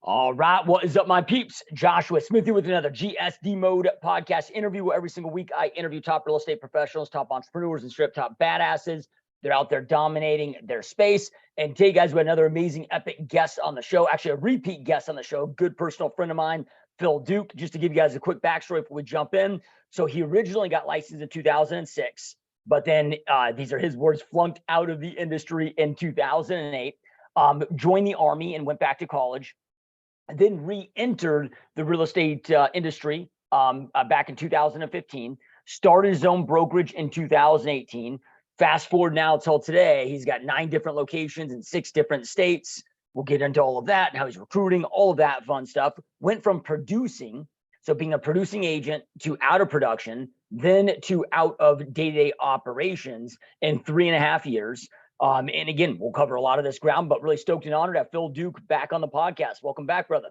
All right. What is up, my peeps? Joshua Smith here with another GSDMode podcast interview. Every single week, I interview top real estate professionals, top entrepreneurs, and strip top badasses. They're out there dominating their space. And today, guys, we have another amazing, epic guest on the show. Actually, a repeat guest on the show. Good personal friend of mine, Phil Duke. Just to give you guys a quick backstory before we jump in. So he originally got licensed in 2006, but then these are his words, flunked out of the industry in 2008. Joined the Army and went back to college. Then re-entered the real estate industry back in 2015, started his own brokerage in 2018. Fast forward now till today, he's got 9 different locations in 6 different states. We'll get into all of that, how he's recruiting, all of that fun stuff. Went from producing, so being a producing agent, to out of production, then to out of day-to-day operations in 3.5 years. And again, we'll cover a lot of this ground, but really stoked and honored to have Phil Duke back on the podcast. Welcome back, brother.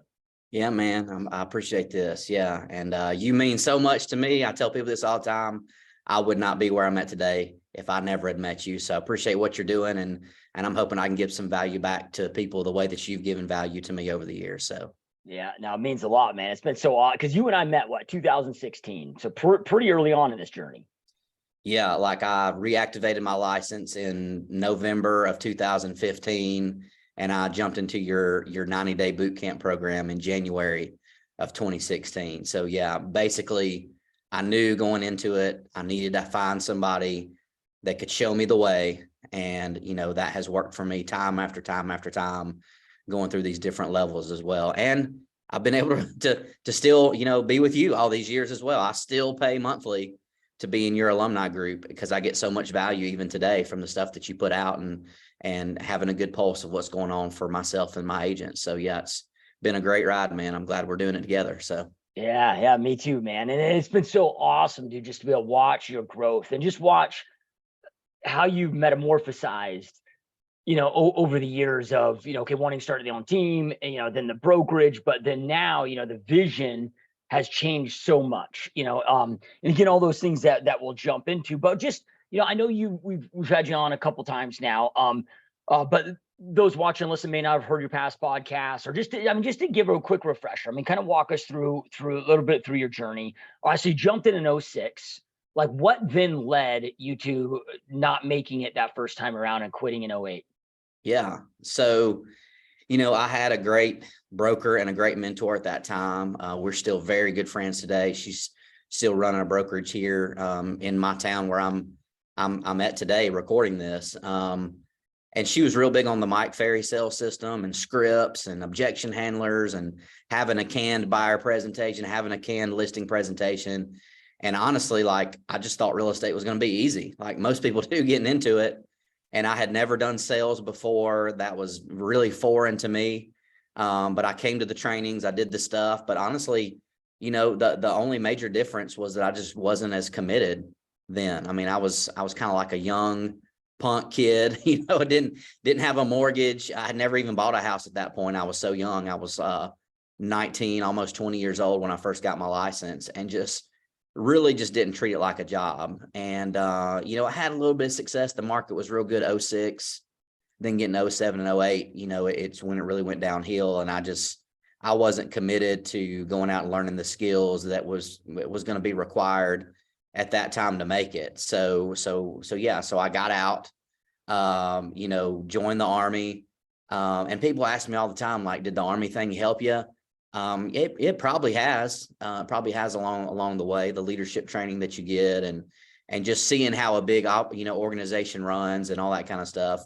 Yeah, man. I appreciate this. Yeah. And you mean so much to me. I tell people this all the time. I would not be where I'm at today if I never had met you. So I appreciate what you're doing. And I'm hoping I can give some value back to people the way that you've given value to me over the years. So yeah, no, it means a lot, man. It's been so odd because you and I met, 2016? So pretty early on in this journey. Yeah, like I reactivated my license in November of 2015, and I jumped into your 90-day boot camp program in January of 2016. So yeah, basically I knew going into it, I needed to find somebody that could show me the way. And, that has worked for me time after time after time, going through these different levels as well. And I've been able to still, be with you all these years as well. I still pay monthly to be in your alumni group because I get so much value even today from the stuff that you put out and having a good pulse of what's going on for myself and my agents. So yeah, it's been a great ride, man. I'm glad we're doing it together. So yeah, me too, man. And it's been so awesome, dude, just to be able to watch your growth and just watch how you've metamorphosized, over the years of, wanting to start their own team and, then the brokerage, but then now, the vision has changed so much, and again, all those things that we'll jump into, but just, I know we've had you on a couple times now, but those watching and listen may not have heard your past podcasts, or just to give a quick refresher. Kind of walk us through a little bit through your journey. So you jumped in 2006. Like, what then led you to not making it that first time around and quitting in 2008? Yeah. So, I had a great broker and a great mentor at that time. We're still very good friends today. She's still running a brokerage here in my town where I'm at today recording this. And she was real big on the Mike Ferry sales system and scripts and objection handlers and having a canned buyer presentation, having a canned listing presentation. And honestly, like, I just thought real estate was going to be easy, like most people do getting into it. And I had never done sales before. That was really foreign to me. But I came to the trainings, I did the stuff. But honestly, the only major difference was that I just wasn't as committed then. I was kind of like a young punk kid, didn't have a mortgage. I had never even bought a house at that point. I was so young. I was 19, almost 20 years old when I first got my license, and just didn't treat it like a job. And, I had a little bit of success. The market was real good 2006, then getting 2007 and 2008, it's when it really went downhill. And I wasn't committed to going out and learning the skills that was going to be required at that time to make it. So I got out, joined the Army. And people ask me all the time, like, did the Army thing help you? It probably has, along the way, the leadership training that you get and just seeing how a big, organization runs and all that kind of stuff.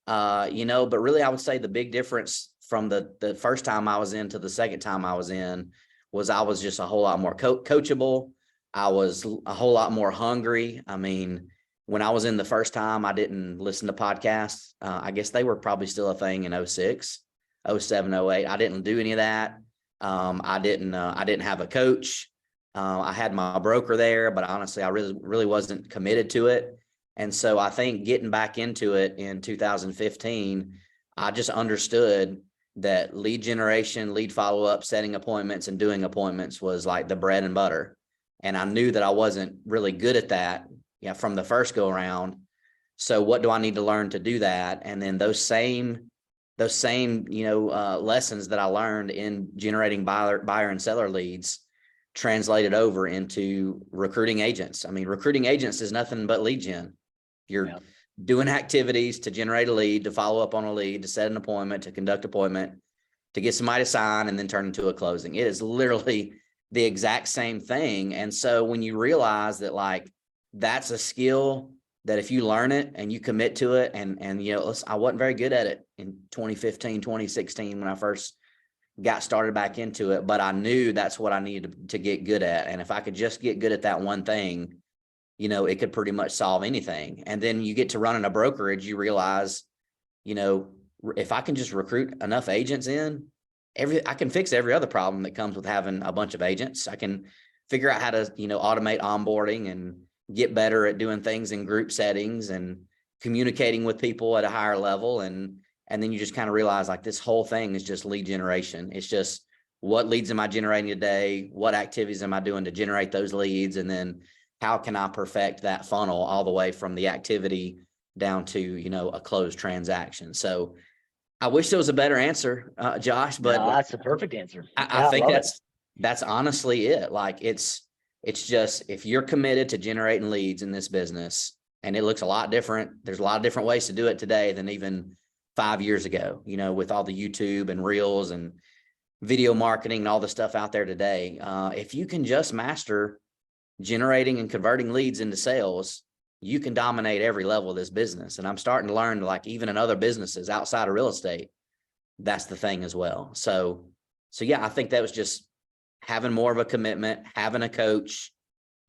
But really I would say the big difference from the first time I was in to the second time I was in was I was just a whole lot more coachable. I was a whole lot more hungry. When I was in the first time, I didn't listen to podcasts. I guess they were probably still a thing in 2006, 2007, 2008. I didn't do any of that. I didn't have a coach. I had my broker there, but honestly, I really wasn't committed to it. And so I think getting back into it in 2015, I just understood that lead generation, lead follow-up, setting appointments and doing appointments was like the bread and butter. And I knew that I wasn't really good at that, from the first go around. So what do I need to learn to do that? And then those same those same, lessons that I learned in generating buyer and seller leads translated over into recruiting agents. I mean, recruiting agents is nothing but lead gen. You're doing activities to generate a lead, to follow up on a lead, to set an appointment, to conduct appointment, to get somebody to sign and then turn into a closing. It is literally the exact same thing. And so when you realize that, like, that's a skill that if you learn it and you commit to it, and I wasn't very good at it in 2015, 2016 when I first got started back into it, but I knew that's what I needed to get good at. And if I could just get good at that one thing, it could pretty much solve anything. And then you get to running a brokerage, you realize, if I can just recruit enough agents in, I can fix every other problem that comes with having a bunch of agents. I can figure out how to, automate onboarding and get better at doing things in group settings and communicating with people at a higher level. And then you just kind of realize, like, this whole thing is just lead generation. It's just, what leads am I generating today? What activities am I doing to generate those leads? And then how can I perfect that funnel all the way from the activity down to, a closed transaction? So I wish there was a better answer, Josh, but no, that's the perfect answer. I think that's honestly it. Like, it's just, if you're committed to generating leads in this business, and it looks a lot different. There's a lot of different ways to do it today than even 5 years ago, with all the YouTube and Reels and video marketing and all the stuff out there today. If you can just master generating and converting leads into sales, you can dominate every level of this business. And I'm starting to learn, like, even in other businesses outside of real estate, that's the thing as well. So yeah, I think that was just having more of a commitment, having a coach,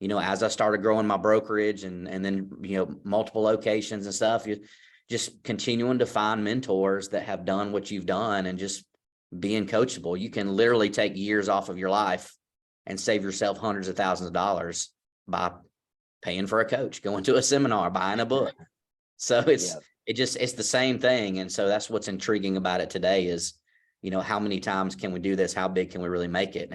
as I started growing my brokerage and then, multiple locations and stuff, you just continuing to find mentors that have done what you've done and just being coachable. You can literally take years off of your life and save yourself hundreds of thousands of dollars by paying for a coach, going to a seminar, buying a book. So it's the same thing. And so that's what's intriguing about it today is, how many times can we do this? How big can we really make it?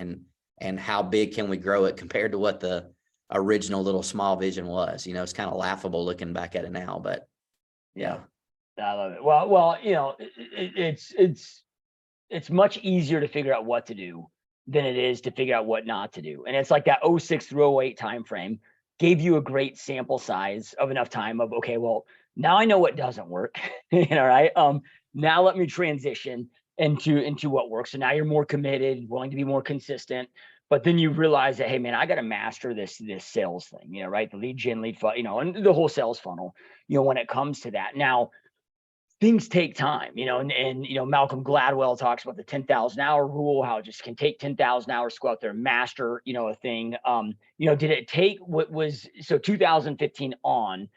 And how big can we grow it compared to what the original little small vision was? It's kind of laughable looking back at it now, but yeah. I love it. Well, it's much easier to figure out what to do than it is to figure out what not to do. And it's like that 06 through 08 timeframe gave you a great sample size of enough time of, okay, well, now I know what doesn't work. Right. Now let me transition into what works. So now you're more committed, willing to be more consistent. But then you realize that, hey, man, I got to master this sales thing, right? The lead gen, lead funnel, and the whole sales funnel, when it comes to that. Now, things take time, and Malcolm Gladwell talks about the 10,000 hour rule, how it just can take 10,000 hours to go out there and master, a thing. Did it take 2015 on?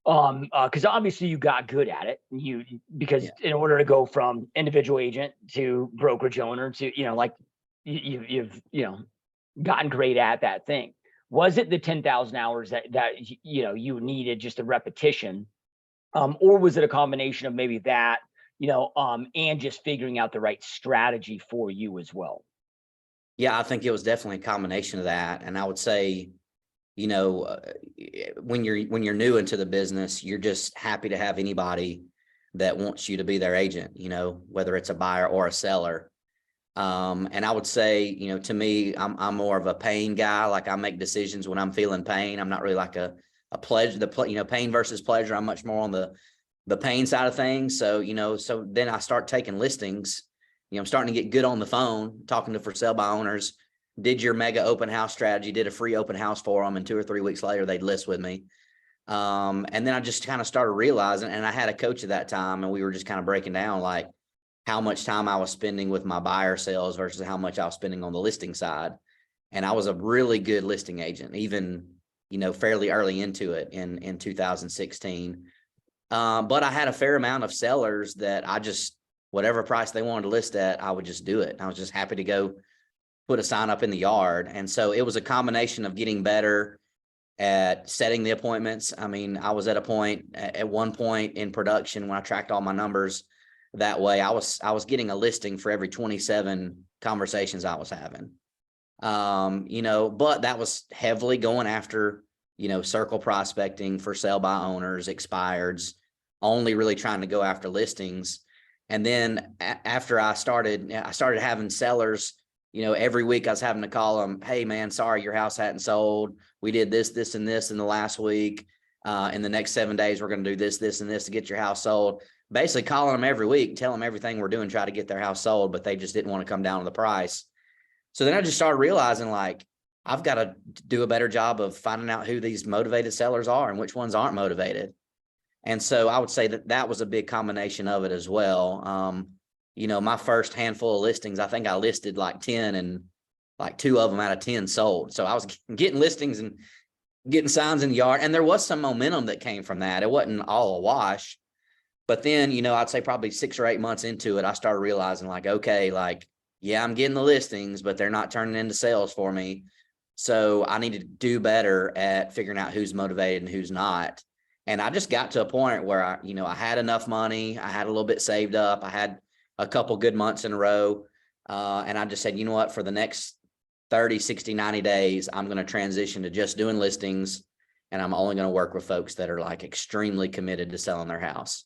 Because obviously you got good at it. Because in order to go from individual agent to brokerage owner to, you've gotten great at that thing. Was it the 10,000 hours that you needed, just a repetition? Or was it a combination of maybe that, and just figuring out the right strategy for you as well? Yeah, I think it was definitely a combination of that. And I would say, when you're new into the business, you're just happy to have anybody that wants you to be their agent, whether it's a buyer or a seller. And I would say, to me, I'm more of a pain guy. Like, I make decisions when I'm feeling pain. I'm not really like a pleasure, pain versus pleasure. I'm much more on the pain side of things. So, so then I start taking listings, I'm starting to get good on the phone, talking to for sale by owners, did your mega open house strategy, did a free open house for them. And 2 or 3 weeks later, they'd list with me. And then I just kind of started realizing, and I had a coach at that time, and we were just kind of breaking down, like, how much time I was spending with my buyer sales versus how much I was spending on the listing side. And I was a really good listing agent, even, fairly early into it in 2016. But I had a fair amount of sellers that I just, whatever price they wanted to list at, I would just do it. I was just happy to go put a sign up in the yard. And so it was a combination of getting better at setting the appointments. I mean, I was at one point in production when I tracked all my numbers that way, I was getting a listing for every 27 conversations I was having. But that was heavily going after, circle prospecting, for sale by owners, expireds, only really trying to go after listings. And then after I started having sellers, every week I was having to call them, hey man, sorry, your house hadn't sold. We did this, and this in the last week. In the next 7 days, we're going to do this, and this to get your house sold. Basically calling them every week, tell them everything we're doing, try to get their house sold, but they just didn't want to come down on the price. So then I just started realizing, like, I've got to do a better job of finding out who these motivated sellers are and which ones aren't motivated. And so I would say that was a big combination of it as well. My first handful of listings, I think I listed like 10, and like 2 of them out of 10 sold. So I was getting listings and getting signs in the yard, and there was some momentum that came from that. It wasn't all a wash, but then, I'd say probably 6 or 8 months into it, I started realizing, like, okay, like, yeah, I'm getting the listings, but they're not turning into sales for me. So I need to do better at figuring out who's motivated and who's not. And I just got to a point where I had enough money. I had a little bit saved up. I had a couple good months in a row. And I just said, you know what, for the next 30, 60, 90 days, I'm going to transition to just doing listings. And I'm only going to work with folks that are like extremely committed to selling their house.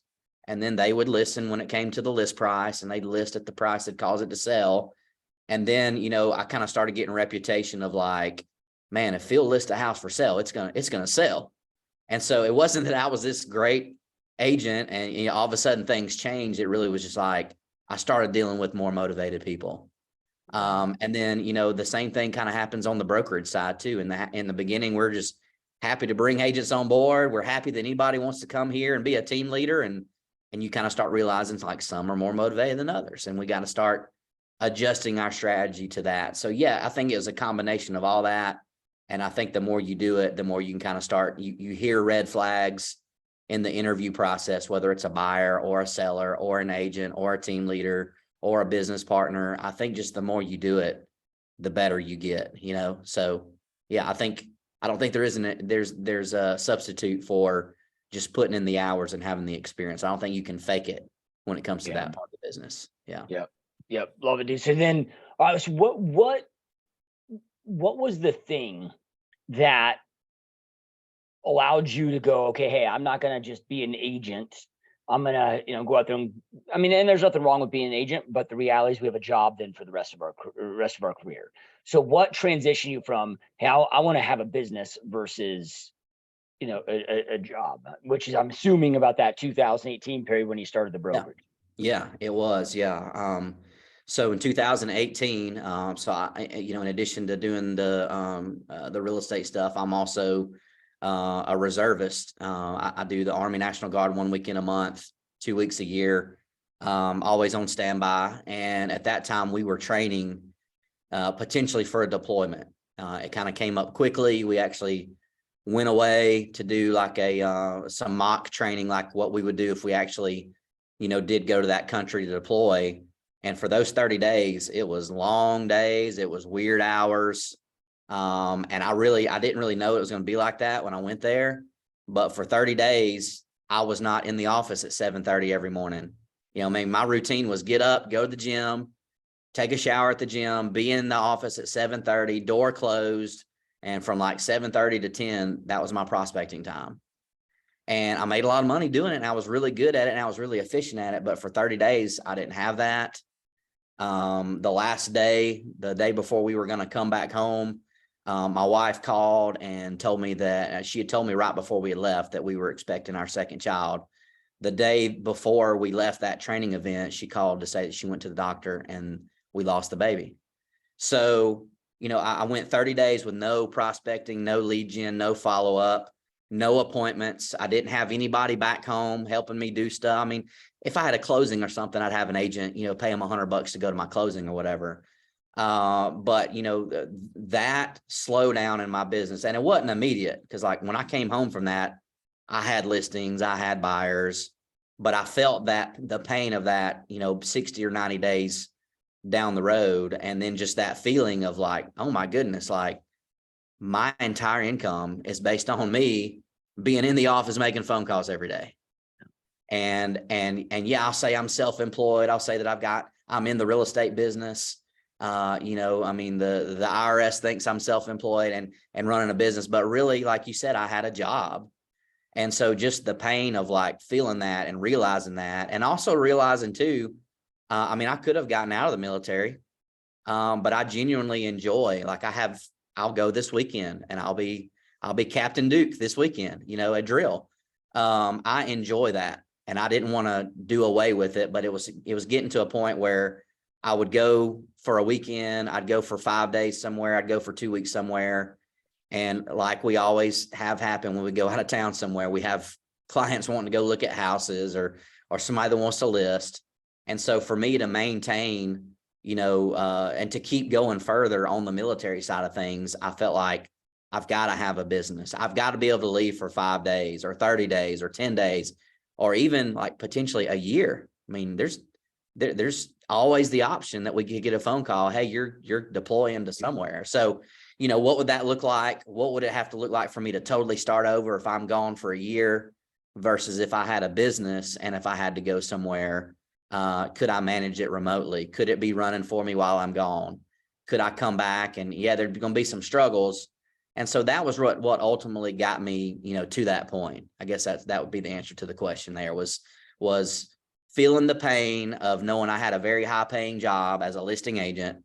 And then they would listen when it came to the list price, and they'd list at the price that caused it to sell. And then, I kind of started getting a reputation of like, man, if Phil lists a house for sale, it's going to sell. And so it wasn't that I was this great agent and all of a sudden things changed. It really was just like, I started dealing with more motivated people. And then, the same thing kind of happens on the brokerage side too. In the beginning, we're just happy to bring agents on board. We're happy that anybody wants to come here and be a team leader. And you kind of start realizing, like, some are more motivated than others. And we got to start adjusting our strategy to that. So yeah, I think it was a combination of all that. And I think the more you do it, the more you can kind of start, you hear red flags in the interview process, whether it's a buyer or a seller or an agent or a team leader or a business partner. I think just the more you do it, the better you get, So yeah, I don't think there's a substitute for just putting in the hours and having the experience. I don't think you can fake it when it comes to that part of the business. Yeah. Yep. Love it, dude. So then, so what was the thing that allowed you to go, okay, hey, I'm not going to just be an agent. I'm going to, go out there and there's nothing wrong with being an agent, but the reality is we have a job then for the rest of our career. So what transitioned you from, hey, I want to have a business versus, a job, which is, I'm assuming, about that 2018 period when you started the brokerage. Yeah, it was. Yeah. So in 2018, so I, in addition to doing the real estate stuff, I'm also a reservist. I do the Army National Guard 1 weekend a month, 2 weeks a year, always on standby. And at that time, we were training potentially for a deployment. It kind of came up quickly. We actually went away to do like some mock training, like what we would do if we actually, did go to that country to deploy. And for those 30 days, it was long days. It was weird hours. And I didn't really know it was going to be like that when I went there. But for 30 days, I was not in the office at 7:30 every morning. My routine was get up, go to the gym, take a shower at the gym, be in the office at 7:30, door closed. And from like 7:30 to 10, that was my prospecting time. And I made a lot of money doing it, and I was really good at it, and I was really efficient at it. But for 30 days, I didn't have that. The last day, the day before we were going to come back home, my wife called and told me that she had told me right before we had left that we were expecting our second child. The day before we left that training event, she called to say that she went to the doctor and we lost the baby. So, I went 30 days with no prospecting, no lead gen, no follow-up, no appointments. I didn't have anybody back home helping me do stuff. If I had a closing or something, I'd have an agent, pay them $100 to go to my closing or whatever. But that slowdown in my business, and it wasn't immediate, because like when I came home from that, I had listings, I had buyers, but I felt that the pain of that, 60 or 90 days down the road. And then just that feeling of like, oh my goodness, like my entire income is based on me being in the office, making phone calls every day. And yeah, I'll say I'm self-employed. I'll say that I'm in the real estate business. The IRS thinks I'm self-employed and running a business, but really, like you said, I had a job. And so just the pain of like feeling that and realizing that, and also realizing too, I mean, I could have gotten out of the military, but I genuinely enjoy, like I'll go this weekend and I'll be Captain Duke this weekend, you know, at drill. I enjoy that, and I didn't want to do away with it, but it was getting to a point where I would go for a weekend. I'd go for 5 days somewhere. I'd go for 2 weeks somewhere. And like we always have happen when we go out of town somewhere, we have clients wanting to go look at houses or somebody that wants to list. And so for me to maintain, you know, and to keep going further on the military side of things, I felt like I've got to have a business. I've got to be able to leave for 5 days or 30 days or 10 days, or even like potentially a year. I mean, there's always the option that we could get a phone call. Hey, you're deploying to somewhere. So, you know, what would that look like? What would it have to look like for me to totally start over if I'm gone for a year versus if I had a business and if I had to go somewhere? Could I manage it remotely? Could it be running for me while I'm gone? Could I come back? And yeah, there's going to be some struggles. And so that was what ultimately got me, you know, to that point. I guess that would be the answer to the question there was feeling the pain of knowing I had a very high paying job as a listing agent,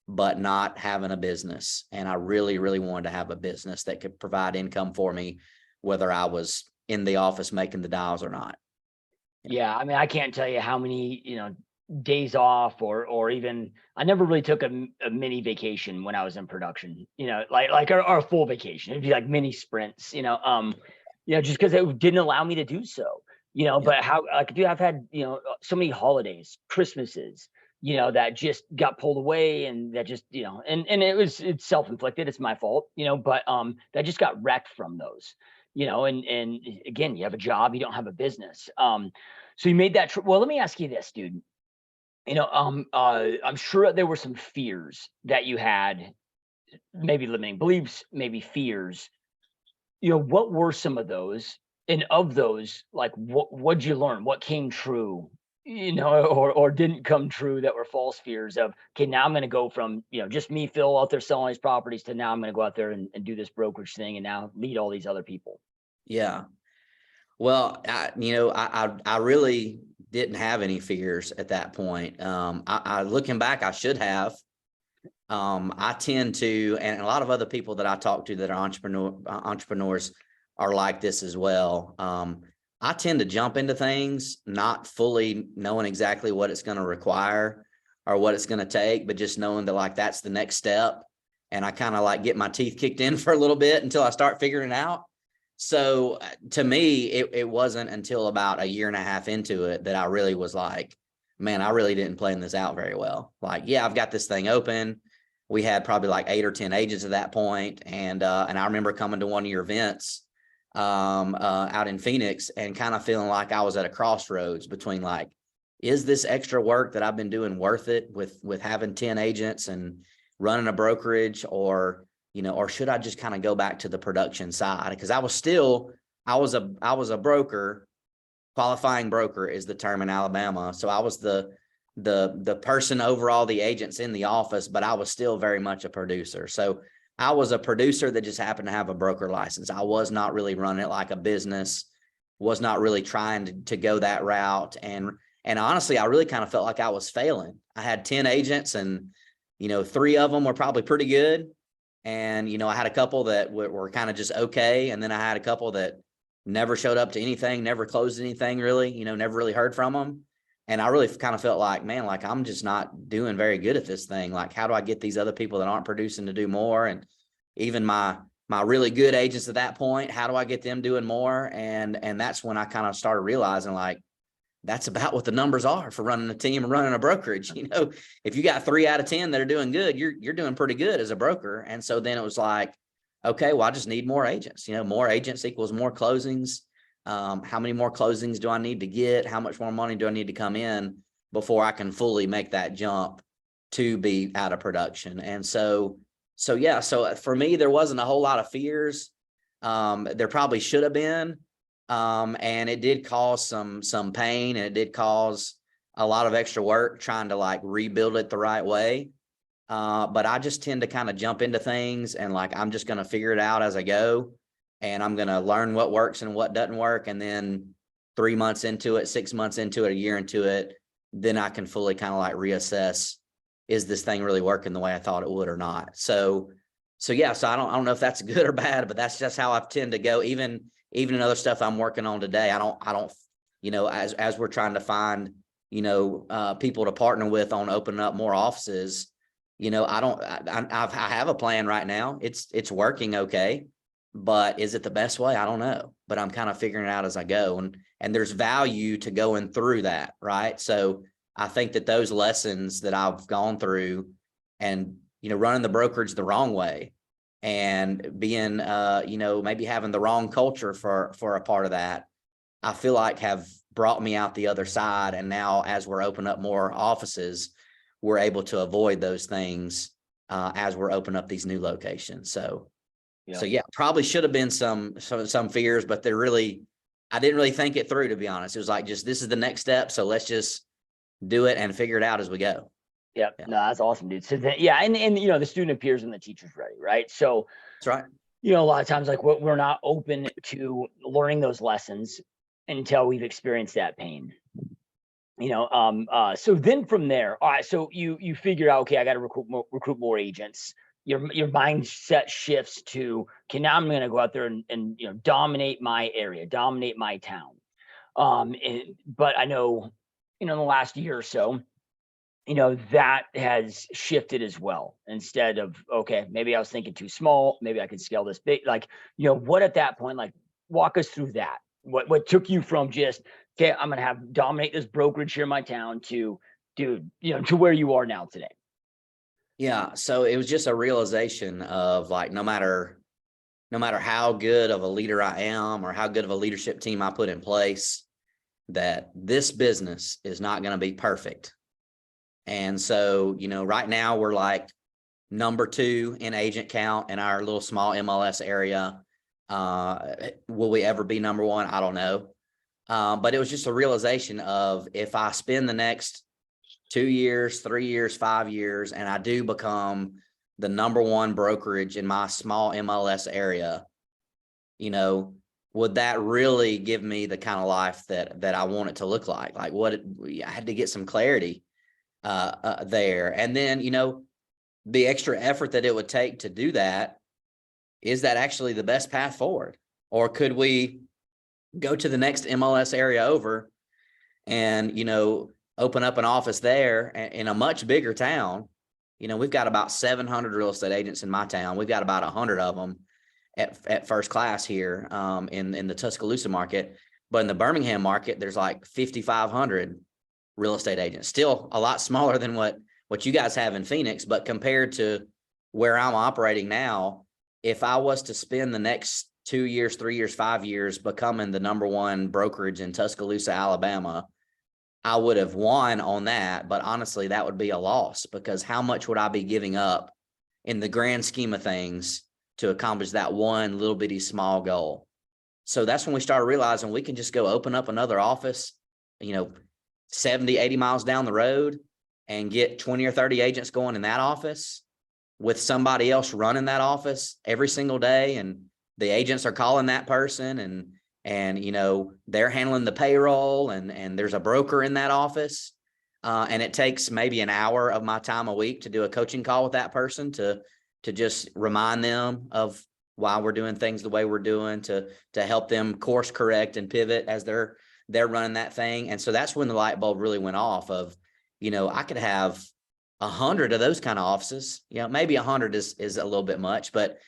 but not having a business. And I really, really wanted to have a business that could provide income for me, whether I was in the office making the dials or not. Yeah, I mean, I can't tell you how many, you know, days off or even I never really took a mini vacation when I was in production, you know, like our full vacation. It'd be like mini sprints, you know, just because it didn't allow me to do so, you know. Yeah. But how, like, dude, I've had, you know, so many holidays, Christmases, you know, that just got pulled away, and that just, you know, and it's self-inflicted, it's my fault, you know, but that just got wrecked from those, you know. And again, you have a job, you don't have a business. So you made that trip. Well, let me ask you this, dude. You know, I'm sure there were some fears that you had, maybe limiting beliefs, maybe fears. You know, what were some of those? And of those, like, what'd you learn? What came true? You know, or didn't come true, that were false fears of, okay, now I'm going to go from, you know, just me, Phil, out there selling these properties, to now I'm going to go out there and do this brokerage thing and now lead all these other people. Yeah. Well, I really didn't have any fears at that point. I looking back, I should have. I tend to, and a lot of other people that I talk to that are entrepreneurs are like this as well. I tend to jump into things not fully knowing exactly what it's going to require or what it's going to take, but just knowing that like that's the next step. And I kind of like get my teeth kicked in for a little bit until I start figuring it out. So to me, it wasn't until about a year and a half into it that I really was like, man, I really didn't plan this out very well. Like, yeah, I've got this thing open. We had probably like 8 or 10 agents at that point. And I remember coming to one of your events out in Phoenix and kind of feeling like I was at a crossroads between like, is this extra work that I've been doing worth it with having 10 agents and running a brokerage, or, you know, or should I just kind of go back to the production side? Because I was a broker. Qualifying broker is the term in Alabama. So I was the person over all the agents in the office, but I was still very much a producer. So I was a producer that just happened to have a broker license. I was not really running it like a business, was not really trying to go that route. And honestly, I really kind of felt like I was failing. I had 10 agents and, you know, 3 of them were probably pretty good. And, you know, I had a couple that were kind of just okay. And then I had a couple that never showed up to anything, never closed anything really, you know, never really heard from them. And I really kind of felt like, man, like I'm just not doing very good at this thing. Like, how do I get these other people that aren't producing to do more? And even my really good agents at that point, how do I get them doing more? And that's when I kind of started realizing like, that's about what the numbers are for running a team and running a brokerage. You know, if you got 3 out of 10 that are doing good, you're doing pretty good as a broker. And so then it was like, okay, well, I just need more agents. You know, more agents equals more closings. How many more closings do I need to get? How much more money do I need to come in before I can fully make that jump to be out of production? And so yeah, so for me, there wasn't a whole lot of fears. There probably should have been. And it did cause some pain, and it did cause a lot of extra work trying to like rebuild it the right way. But I just tend to kind of jump into things and like, I'm just going to figure it out as I go. and I'm going to learn what works and what doesn't work. And then 3 months into it, 6 months into it, a year into it, then I can fully kind of like reassess, is this thing really working the way I thought it would or not? So yeah, so I don't know if that's good or bad, but that's just how I tend to go. Even in other stuff I'm working on today, I don't, as we're trying to find, people to partner with on opening up more offices, I have a plan right now. It's working okay, but is it the best way? I don't know, but I'm kind of figuring it out as I go. And there's value to going through that. Right. So I think that those lessons that I've gone through and, running the brokerage the wrong way and being, maybe having the wrong culture for a part of that, I feel like have brought me out the other side. And now as we're opening up more offices, we're able to avoid those things as we're opening up these new locations. So yeah, probably should have been some fears, but I didn't really think it through, to be honest. It was like, just, this is the next step. So let's just do it and figure it out as we go. Yep. Yeah. No, that's awesome, dude. So then, and the student appears when the teacher's ready, right? So that's right. A lot of times, like, we're not open to learning those lessons until we've experienced that pain. So then from there, all right, so you figure out, okay, I got to recruit more agents. Your mindset shifts to, okay, now I'm going to go out there and dominate my area, dominate my town. But I know, in the last year or so, that has shifted as well. Instead of, okay, maybe I was thinking too small, maybe I could scale this big. Like, what at that point, like, walk us through that. What took you from just, okay, I'm gonna dominate this brokerage here in my town, to, dude, to where you are now today? Yeah. So it was just a realization of, like, no matter how good of a leader I am or how good of a leadership team I put in place, that this business is not going to be perfect. And so, right now we're like number 2 in agent count in our little small MLS area. Will we ever be number 1? I don't know. But it was just a realization of, if I spend the next 2 years, 3 years, 5 years, and I do become the number 1 brokerage in my small MLS area, would that really give me the kind of life that I want it to look like? Like, I had to get some clarity there. And then, the extra effort that it would take to do that, is that actually the best path forward? Or could we go to the next MLS area over and, open up an office there in a much bigger town? We've got about 700 real estate agents in my town. We've got about 100 of them at first class here in the Tuscaloosa market. But in the Birmingham market, there's like 5,500 real estate agents. Still a lot smaller than what you guys have in Phoenix, but compared to where I'm operating now, if I was to spend the next 2 years, 3 years, 5 years becoming the number 1 brokerage in Tuscaloosa, Alabama, I would have won on that. But honestly, that would be a loss, because how much would I be giving up in the grand scheme of things to accomplish that one little bitty small goal? So that's when we started realizing we can just go open up another office, 70, 80 miles down the road, and get 20 or 30 agents going in that office with somebody else running that office every single day. And the agents are calling that person, and they're handling the payroll, and there's a broker in that office. And it takes maybe an hour of my time a week to do a coaching call with that person to just remind them of why we're doing things the way we're doing, to help them course correct and pivot as they're running that thing. And so that's when the light bulb really went off of, I could have 100 of those kind of offices. Maybe 100 is a little bit much, but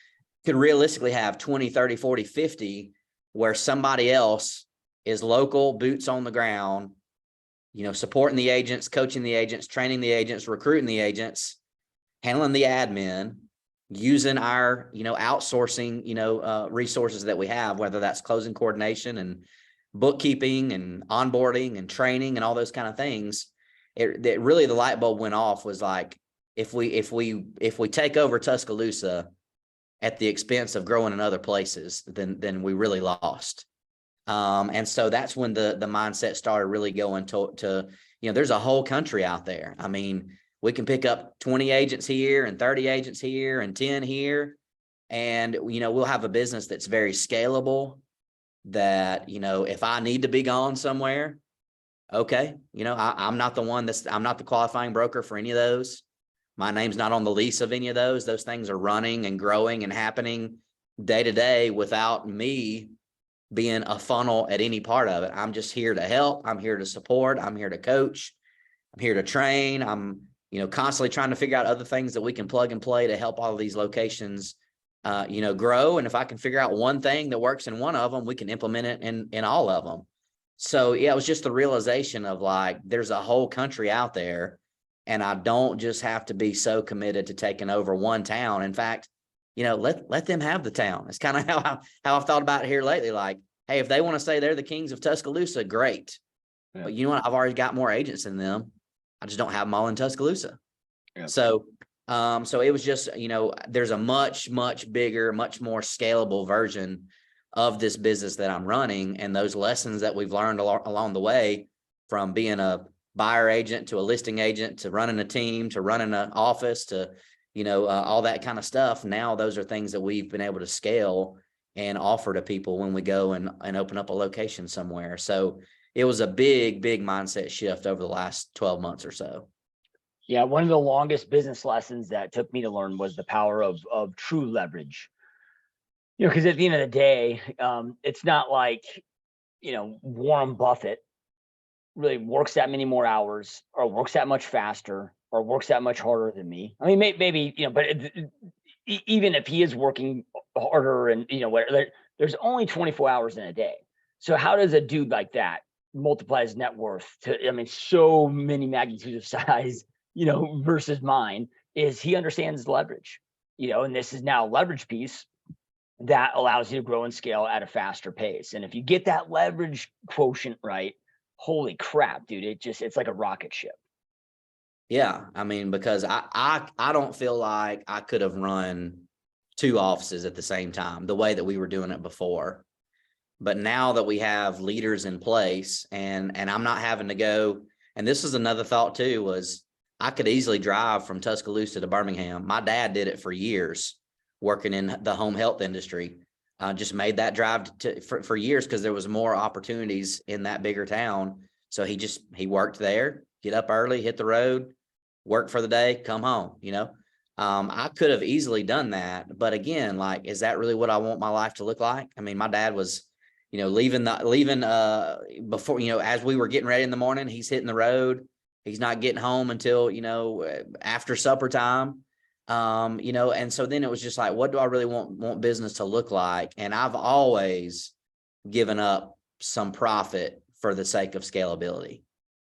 could realistically have 20, 30, 40, 50 where somebody else is local, boots on the ground, supporting the agents, coaching the agents, training the agents, recruiting the agents, handling the admin, using our, outsourcing, resources that we have, whether that's closing coordination and bookkeeping and onboarding and training and all those kind of things. It really, the light bulb went off, was like, if we take over Tuscaloosa at the expense of growing in other places, then we really lost. And so that's when the mindset started really going to there's a whole country out there. I mean, we can pick up 20 agents here and 30 agents here and 10 here. And, we'll have a business that's very scalable, that, if I need to be gone somewhere, okay, I'm not the one I'm not the qualifying broker for any of those. My name's not on the lease of any of those. Those things are running and growing and happening day to day without me being a funnel at any part of it. I'm just here to help. I'm here to support. I'm here to coach. I'm here to train. I'm, constantly trying to figure out other things that we can plug and play to help all of these locations, grow. And if I can figure out one thing that works in one of them, we can implement it in all of them. So yeah, it was just the realization of like, there's a whole country out there, and I don't just have to be so committed to taking over one town. In fact, let them have the town. It's kind of how I've thought about it here lately. Like, hey, if they want to say they're the kings of Tuscaloosa, great. Yeah. But you know what? I've already got more agents than them. I just don't have them all in Tuscaloosa. Yeah. So it was just, there's a much, much bigger, much more scalable version of this business that I'm running. And those lessons that we've learned along the way, from being a buyer agent to a listing agent to running a team to running an office to, all that kind of stuff. Now, those are things that we've been able to scale and offer to people when we go and open up a location somewhere. So it was a big, big mindset shift over the last 12 months or so. Yeah. One of the longest business lessons that took me to learn was the power of true leverage. Because at the end of the day, it's not like, Warren Buffett really works that many more hours or works that much faster or works that much harder than me. I mean, maybe, but even if he is working harder and, there's only 24 hours in a day. So how does a dude like that multiply his net worth to, so many magnitudes of size, versus mine? Is he understands leverage, and this is now a leverage piece that allows you to grow and scale at a faster pace. And if you get that leverage quotient right, holy crap, dude, it's like a rocket ship. Yeah. I mean, because I don't feel like I could have run 2 offices at the same time the way that we were doing it before. But now that we have leaders in place, and I'm not having to go, and this is another thought too, was I could easily drive from Tuscaloosa to Birmingham. My dad did it for years, working in the home health industry. Just made that drive for years because there was more opportunities in that bigger town. So he worked there, get up early, hit the road, work for the day, come home. I could have easily done that, but again, like, is that really what I want my life to look like? I mean, my dad was, leaving before, as we were getting ready in the morning, he's hitting the road. He's not getting home until, after supper time. And so then it was just like, what do I really want business to look like? And I've always given up some profit for the sake of scalability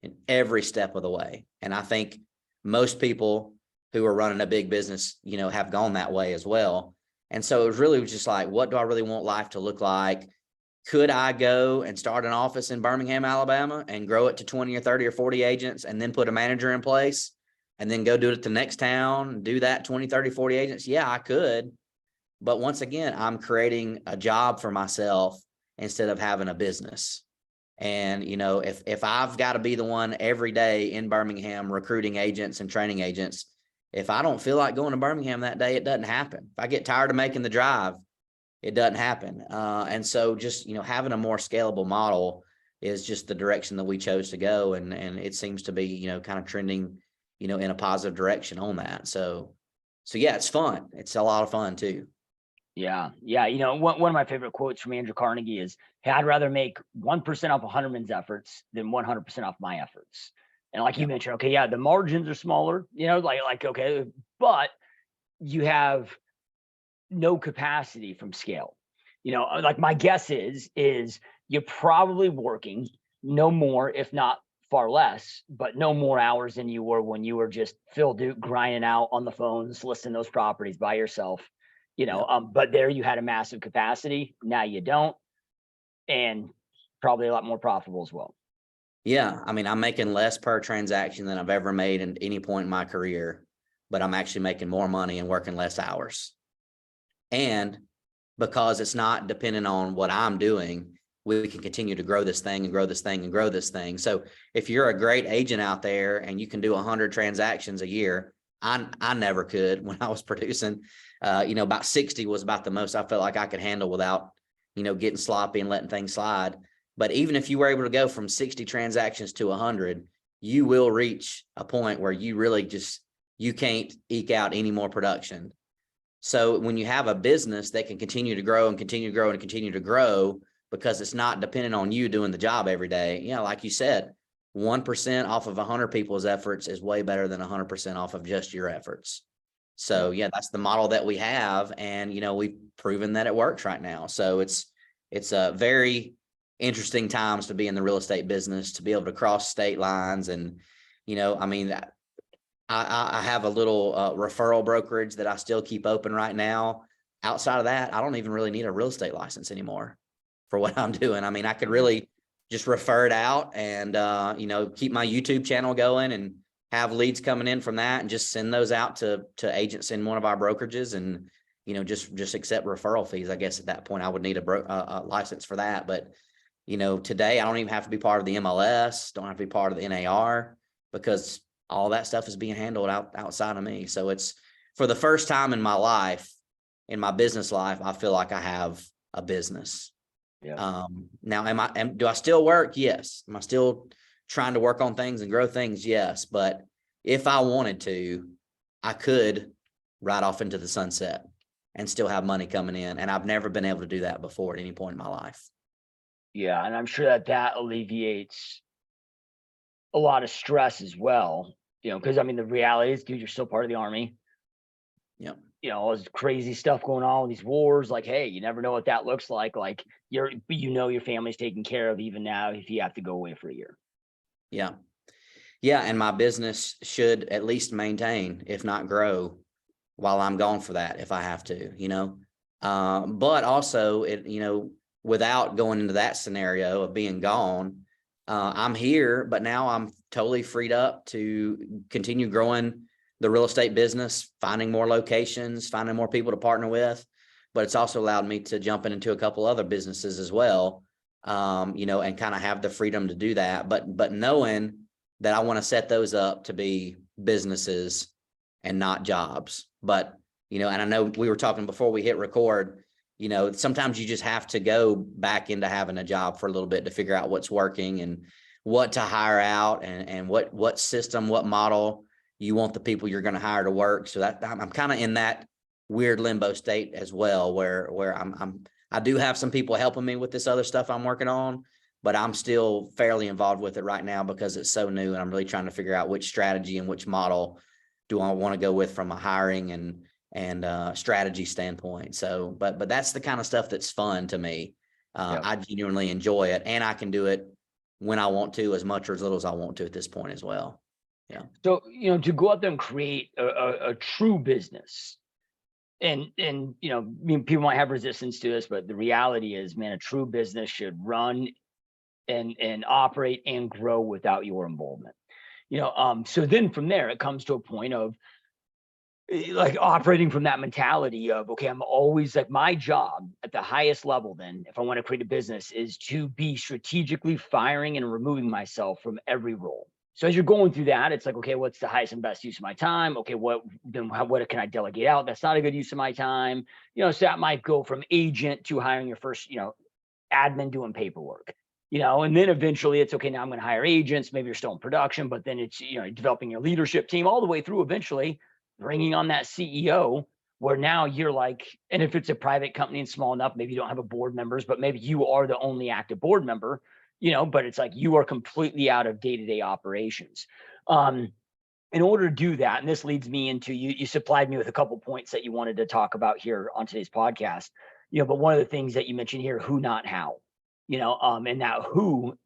in every step of the way. And I think most people who are running a big business, have gone that way as well. And so it was really just like, what do I really want life to look like? Could I go and start an office in Birmingham, Alabama, and grow it to 20 or 30 or 40 agents, and then put a manager in place, and then go do it at the next town and do that 20, 30, 40 agents? Yeah, I could. But once again, I'm creating a job for myself instead of having a business. And, if I've got to be the one every day in Birmingham recruiting agents and training agents, if I don't feel like going to Birmingham that day, it doesn't happen. If I get tired of making the drive, it doesn't happen. And so just, having a more scalable model is just the direction that we chose to go. And it seems to be, kind of trending, in a positive direction on that. So yeah, it's fun. It's a lot of fun too. Yeah. Yeah. One of my favorite quotes from Andrew Carnegie is, hey, I'd rather make 1% off 100 men's efforts than 100% off my efforts. And like you mentioned, okay, yeah, the margins are smaller, okay, but you have no capacity from scale. Like my guess is you're probably working no more, if not far less, but no more hours than you were when you were just Phil Duke grinding out on the phones, listing those properties by yourself. But there you had a massive capacity. Now you don't, and probably a lot more profitable as well. Yeah. I mean, I'm making less per transaction than I've ever made in any point in my career, but I'm actually making more money and working less hours. And because it's not dependent on what I'm doing, we can continue to grow this thing and grow this thing and grow this thing. So if you're a great agent out there and you can do 100 transactions a year, I never could when I was producing. About 60 was about the most I felt like I could handle without, getting sloppy and letting things slide. But even if you were able to go from 60 transactions to 100, you will reach a point where you really you can't eke out any more production. So when you have a business that can continue to grow and continue to grow and continue to grow, because it's not dependent on you doing the job every day, like you said, 1% off of 100 people's efforts is way better than 100% off of just your efforts. So yeah, that's the model that we have. And, we've proven that it works right now. So it's a very interesting times to be in the real estate business, to be able to cross state lines. And, I have a little referral brokerage that I still keep open right now. Outside of that, I don't even really need a real estate license anymore for what I'm doing. I could really just refer it out and, keep my YouTube channel going and have leads coming in from that and just send those out to agents in one of our brokerages and, just accept referral fees. I guess at that point I would need a license for that. But, today I don't even have to be part of the MLS, don't have to be part of the NAR, because all that stuff is being handled outside of me. So it's, for the first time in my life, in my business life, I feel like I have a business. Yeah. Now, do I still work? Yes. Am I still trying to work on things and grow things? Yes. But if I wanted to, I could ride off into the sunset and still have money coming in. And I've never been able to do that before at any point in my life. Yeah. And I'm sure that alleviates a lot of stress as well, because the reality is, dude, you're still part of the Army. Yep. All this crazy stuff going on with these wars. Like, hey, you never know what that looks like. Like your family's taken care of even now if you have to go away for a year. Yeah. Yeah. And my business should at least maintain, if not grow, while I'm gone for that, if I have to, but also without going into that scenario of being gone, I'm here, but now I'm totally freed up to continue growing the real estate business, finding more locations, finding more people to partner with. But it's also allowed me to jump into a couple other businesses as well, and kind of have the freedom to do that. But knowing that I want to set those up to be businesses and not jobs. But, and I know we were talking before we hit record, sometimes you just have to go back into having a job for a little bit to figure out what's working and what to hire out and what system, what model you want the people you're going to hire to work. So that I'm kind of in that weird limbo state as well, where I do have some people helping me with this other stuff I'm working on, but I'm still fairly involved with it right now because it's so new and I'm really trying to figure out which strategy and which model do I want to go with from a hiring and strategy standpoint. So, but that's the kind of stuff that's fun to me. I genuinely enjoy it, and I can do it when I want to, as much or as little as I want to at this point as well. Yeah. So, to go out there and create a true business, and people might have resistance to this, but the reality is, man, a true business should run and operate and grow without your involvement. So then from there, it comes to a point of like operating from that mentality of, okay, I'm always like, my job at the highest level, then if I want to create a business, is to be strategically firing and removing myself from every role. So as you're going through that, it's like, okay, what's the highest and best use of my time? Okay, what can I delegate out? That's not a good use of my time. So that might go from agent to hiring your first, admin doing paperwork. And then eventually it's okay, now I'm going to hire agents. Maybe you're still in production, but then it's, developing your leadership team all the way through eventually bringing on that CEO, where now you're like, and if it's a private company and small enough, maybe you don't have a board members, but maybe you are the only active board member, but it's like you are completely out of day-to-day operations. In order to do that, and this leads me into, you supplied me with a couple points that you wanted to talk about here on today's podcast, but one of the things that you mentioned here, who, not how, and that who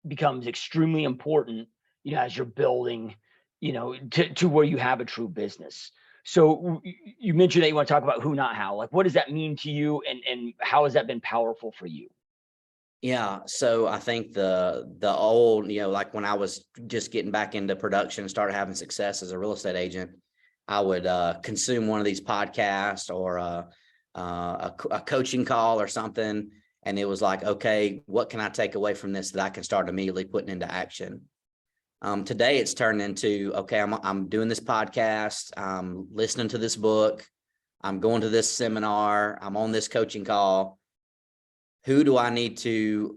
becomes extremely important, as you're building, to where you have a true business. So you mentioned that you want to talk about who, not how. Like, what does that mean to you, and how has that been powerful for you? Yeah. So I think the old, like when I was just getting back into production and started having success as a real estate agent, I would consume one of these podcasts or a coaching call or something. And it was like, okay, what can I take away from this that I can start immediately putting into action? Today it's turned into, okay, I'm doing this podcast, I'm listening to this book, I'm going to this seminar, I'm on this coaching call. Who do I need to,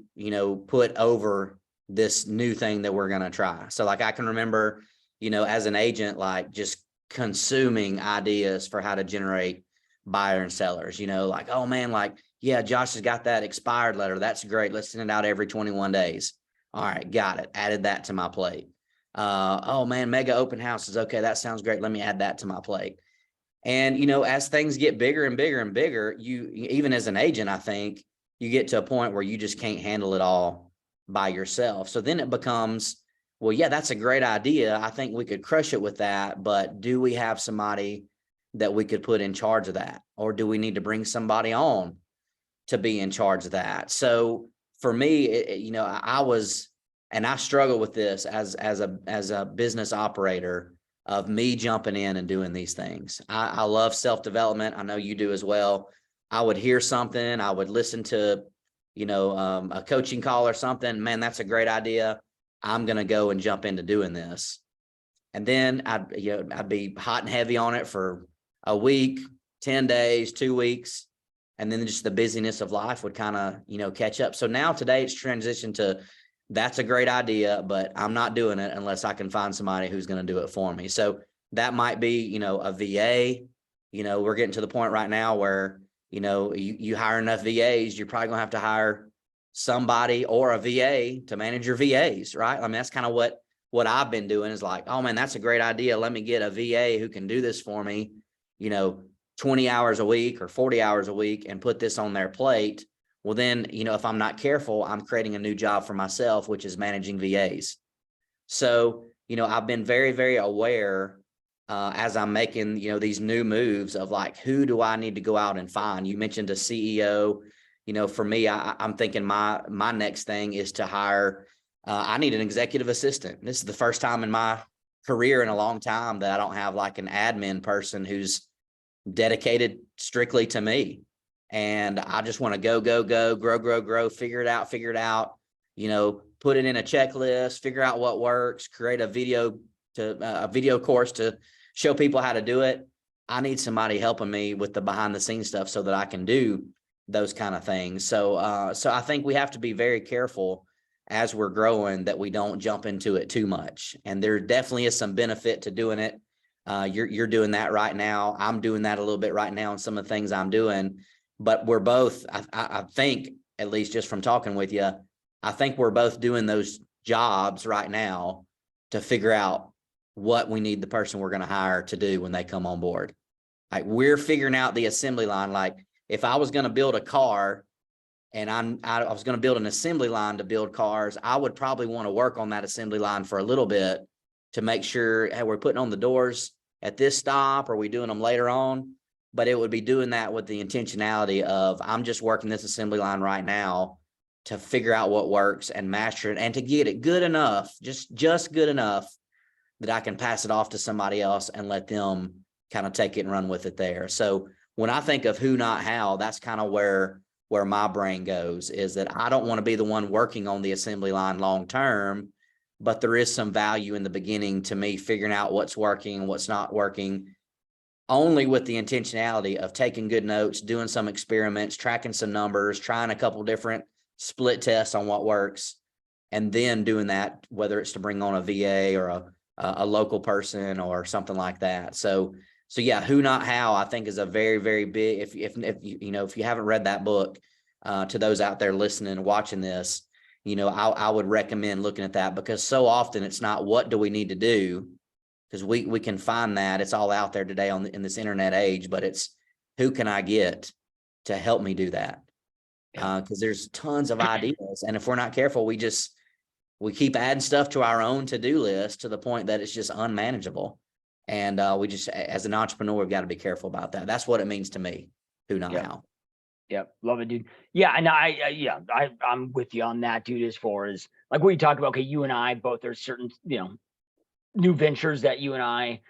put over this new thing that we're going to try? So like I can remember, as an agent, like just consuming ideas for how to generate buyer and sellers, like, oh man, like, yeah, Josh has got that expired letter. That's great. Let's send it out every 21 days. All right, got it. Added that to my plate. Oh man, mega open houses. Okay, that sounds great. Let me add that to my plate. And, as things get bigger and bigger and bigger, even as an agent, I think you get to a point where you just can't handle it all by yourself. So then it becomes, well, yeah, that's a great idea. I think we could crush it with that, but do we have somebody that we could put in charge of that? Or do we need to bring somebody on to be in charge of that? So for me, and I struggle with this as a business operator of me jumping in and doing these things. I love self-development. I know you do as well. I would hear something, I would listen to, a coaching call or something. Man, that's a great idea. I'm going to go and jump into doing this. And then I'd be hot and heavy on it for a week, 10 days, 2 weeks. And then just the busyness of life would kind of, catch up. So now today it's transitioned to, that's a great idea, but I'm not doing it unless I can find somebody who's going to do it for me. So that might be, a VA. We're getting to the point right now where, you hire enough VAs, you're probably going to have to hire somebody or a VA to manage your VAs, right? I mean, that's kind of what I've been doing is like, oh man, that's a great idea. Let me get a VA who can do this for me, 20 hours a week or 40 hours a week and put this on their plate. Well, then, if I'm not careful, I'm creating a new job for myself, which is managing VAs. So, I've been very, very aware as I'm making, these new moves of like, who do I need to go out and find? You mentioned a CEO. For me, I'm thinking my next thing is to hire. I need an executive assistant. This is the first time in my career in a long time that I don't have like an admin person who's dedicated strictly to me. And I just want to go, grow, figure it out, put it in a checklist, figure out what works, create a video course to show people how to do it. I need somebody helping me with the behind the scenes stuff so that I can do those kind of things. So I think we have to be very careful as we're growing that we don't jump into it too much. And there definitely is some benefit to doing it. You're doing that right now. I'm doing that a little bit right now in some of the things I'm doing. But we're both, I think, at least just from talking with you, I think we're both doing those jobs right now to figure out what we need the person we're going to hire to do when they come on board. Like we're figuring out the assembly line. Like if I was going to build a car and I was going to build an assembly line to build cars, I would probably want to work on that assembly line for a little bit to make sure, hey, we're putting on the doors at this stop, or are we doing them later on? But it would be doing that with the intentionality of I'm just working this assembly line right now to figure out what works and master it and to get it good enough, just good enough that I can pass it off to somebody else and let them kind of take it and run with it there. So when I think of who, not how, that's kind of where my brain goes, is that I don't want to be the one working on the assembly line long term, but there is some value in the beginning to me figuring out what's working and what's not working, only with the intentionality of taking good notes, doing some experiments, tracking some numbers, trying a couple different split tests on what works, and then doing that, whether it's to bring on a VA or a local person or something like that. So yeah, who, not how, I think is a very, very big, if you haven't read that book, to those out there listening and watching this, I would recommend looking at that, because so often it's not what do we need to do, because we can find that it's all out there today in this internet age, but it's who can I get to help me do that? Because there's tons of ideas, and if we're not careful, we keep adding stuff to our own to-do list to the point that it's just unmanageable. And we just, as an entrepreneur, we've got to be careful about that. That's what it means to me. Who, not how. Yeah, love it, dude. Yeah, and I'm with you on that, dude. As far as like what you talked about, okay, you and I both, there's certain new ventures that you and I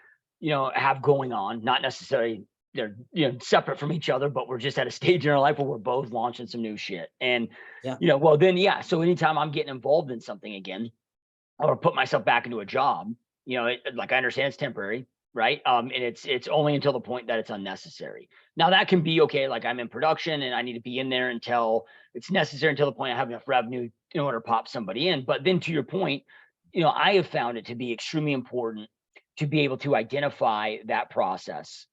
have going on, not necessarily they're separate from each other, but we're just at a stage in our life where we're both launching some new shit. And so anytime I'm getting involved in something again, or put myself back into a job. Like I understand it's temporary, right? And it's only until the point that it's unnecessary. Now that can be okay. Like I'm in production and I need to be in there until it's necessary, until the point I have enough revenue in order to pop somebody in. But then to your point, I have found it to be extremely important to be able to identify that process,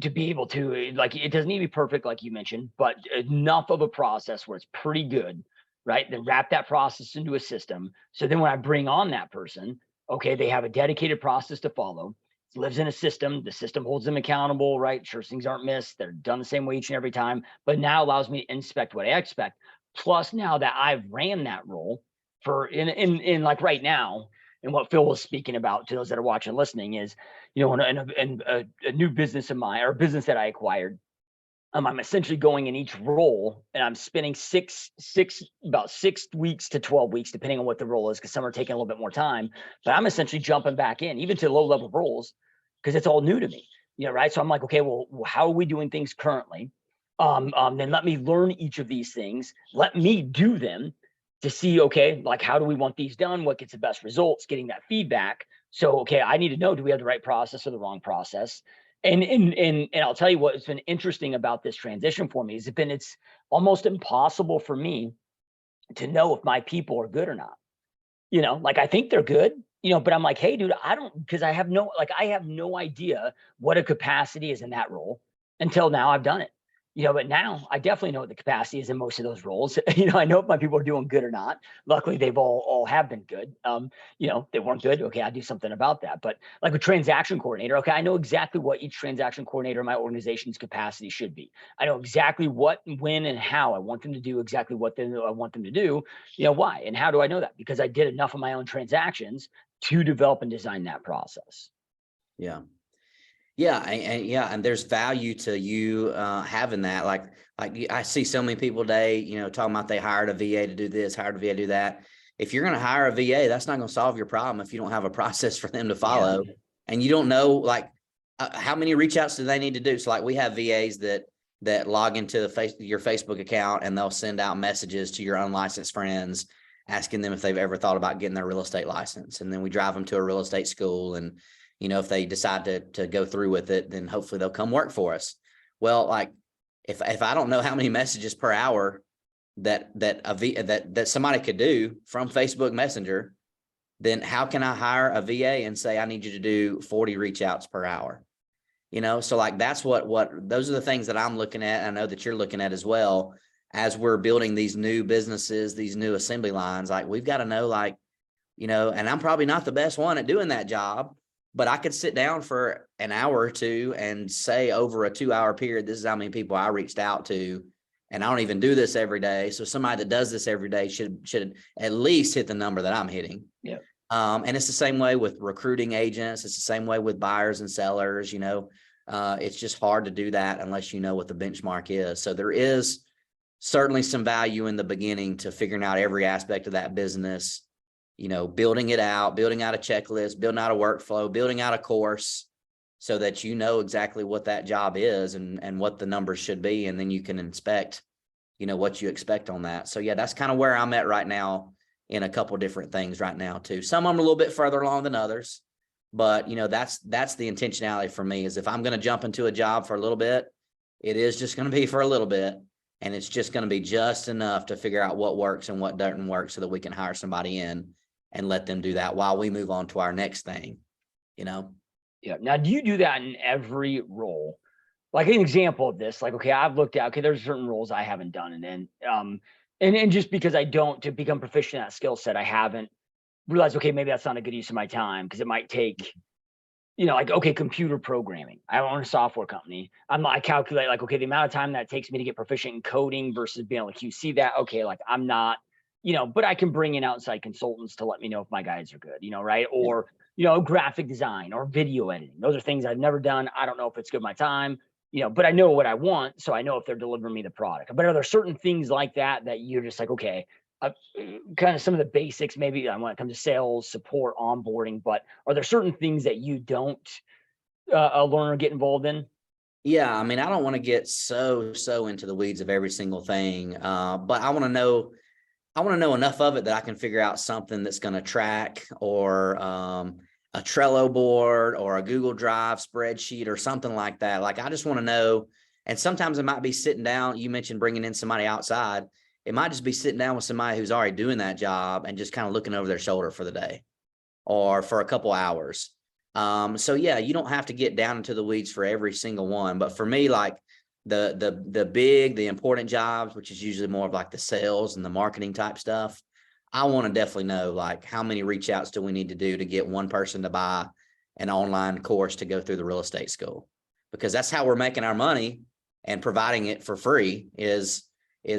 to be able to, like, it doesn't need to be perfect, like you mentioned, but enough of a process where it's pretty good, right? Then wrap that process into a system. So then when I bring on that person, okay, they have a dedicated process to follow. It lives in a system. The system holds them accountable, right? Sure, things aren't missed. They're done the same way each and every time, but now allows me to inspect what I expect. Plus, now that I've ran that role for in like right now, and what Phil was speaking about to those that are watching and listening is, in a new business of mine, or a business that I acquired, I'm essentially going in each role and I'm spending about 6 weeks to 12 weeks, depending on what the role is, because some are taking a little bit more time, but I'm essentially jumping back in, even to low level roles, because it's all new to me, right? So I'm like, okay, well, how are we doing things currently? Then let me learn each of these things. Let me do them to see, okay, like, how do we want these done? What gets the best results? Getting that feedback. So, okay, I need to know, do we have the right process or the wrong process? And I'll tell you what's been interesting about this transition for me is it's almost impossible for me to know if my people are good or not. Like I think they're good, but I'm like, hey, dude, because I have no idea what a capacity is in that role until now I've done it. But now I definitely know what the capacity is in most of those roles. I know if my people are doing good or not. Luckily, they've all have been good. They weren't good. Okay, I do something about that. But like a transaction coordinator, okay, I know exactly what each transaction coordinator in my organization's capacity should be. I know exactly what, when, and how I want them to do exactly what I want them to do. Why and how do I know that? Because I did enough of my own transactions to develop and design that process. Yeah. Yeah. And there's value to you having that. Like I see so many people today, talking about they hired a VA to do this, hired a VA to do that. If you're going to hire a VA, that's not going to solve your problem if you don't have a process for them to follow. Yeah. And you don't know, like, how many reach outs do they need to do? So like we have VAs that log into your Facebook account and they'll send out messages to your unlicensed friends asking them if they've ever thought about getting their real estate license. And then we drive them to a real estate school, and if they decide to go through with it, then hopefully they'll come work for us. Well, like if I don't know how many messages per hour that somebody could do from Facebook Messenger, then how can I hire a VA and say I need you to do 40 reach outs per hour? So like that's what those are the things that I'm looking at. I know that you're looking at as well, as we're building these new businesses, these new assembly lines. Like we've got to know, like, and I'm probably not the best one at doing that job, but I could sit down for an hour or two and say over a 2-hour period, this is how many people I reached out to. And I don't even do this every day. So somebody that does this every day should at least hit the number that I'm hitting. Yeah. And it's the same way with recruiting agents. It's the same way with buyers and sellers. It's just hard to do that unless you know what the benchmark is. So there is certainly some value in the beginning to figuring out every aspect of that business, building it out, building out a checklist, building out a workflow, building out a course so that you know exactly what that job is and what the numbers should be. And then you can inspect, what you expect on that. So yeah, that's kind of where I'm at right now in a couple different things right now too. Some of them are a little bit further along than others, but that's the intentionality for me, is if I'm going to jump into a job for a little bit, it is just going to be for a little bit. And it's just going to be just enough to figure out what works and what doesn't work so that we can hire somebody in and let them do that while we move on to our next thing, Yeah. Now, do you do that in every role? Like an example of this, like, okay, I've looked at, okay, there's certain roles I haven't done. And just because I don't, to become proficient in that skill set, I haven't realized, okay, maybe that's not a good use of my time, because it might take, like, okay, computer programming. I own a software company. I calculate, like, okay, the amount of time that it takes me to get proficient in coding versus being able to QC that. Okay, like I'm not, but I can bring in outside consultants to let me know if my guys are good, right? Or, graphic design or video editing. Those are things I've never done. I don't know if it's good my time, but I know what I want. So I know if they're delivering me the product. But are there certain things like that you're just like, okay, kind of some of the basics, maybe when it comes to sales, support, onboarding, but are there certain things that you don't learn or get involved in? Yeah. I mean, I don't want to get so into the weeds of every single thing. But I want to know, I want to know enough of it that I can figure out something that's going to track, or a Trello board or a Google Drive spreadsheet or something like that. Like, I just want to know. And sometimes it might be sitting down. You mentioned bringing in somebody outside. It might just be sitting down with somebody who's already doing that job and just kind of looking over their shoulder for the day or for a couple hours. So yeah, you don't have to get down into the weeds for every single one. But for me, like the important jobs, which is usually more of like the sales and the marketing type stuff, I want to definitely know, like, how many reach outs do we need to do to get one person to buy an online course to go through the real estate school? Because that's how we're making our money and providing it for free is we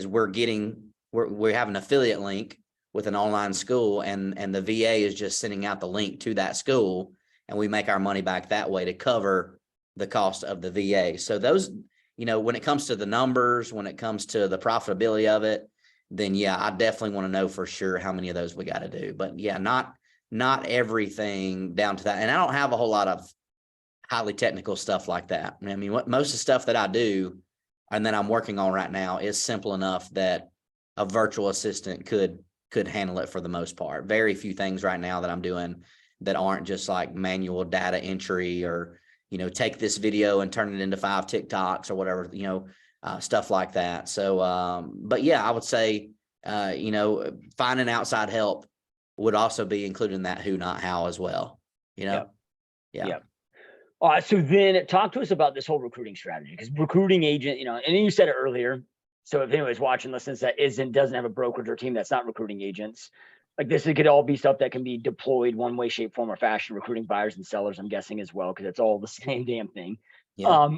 have an affiliate link with an online school, and the VA is just sending out the link to that school, and we make our money back that way to cover the cost of the VA. So those, when it comes to the numbers, when it comes to the profitability of it, then yeah, I definitely want to know for sure how many of those we got to do. But yeah, not everything down to that. And I don't have a whole lot of highly technical stuff like that. I mean, most of the stuff that I do and that I'm working on right now is simple enough that a virtual assistant could handle it for the most part. Very few things right now that I'm doing that aren't just like manual data entry or, take this video and turn it into 5 TikToks or whatever, stuff like that. So, but yeah, I would say, finding outside help would also be included in that who, not how as well, Yep. Yeah. Yep. So then talk to us about this whole recruiting strategy, because recruiting agent, and you said it earlier. So if anybody's watching, listens, that doesn't have a brokerage or team that's not recruiting agents, like this, it could all be stuff that can be deployed one way, shape, form, or fashion, recruiting buyers and sellers, I'm guessing as well, because it's all the same damn thing. Yeah.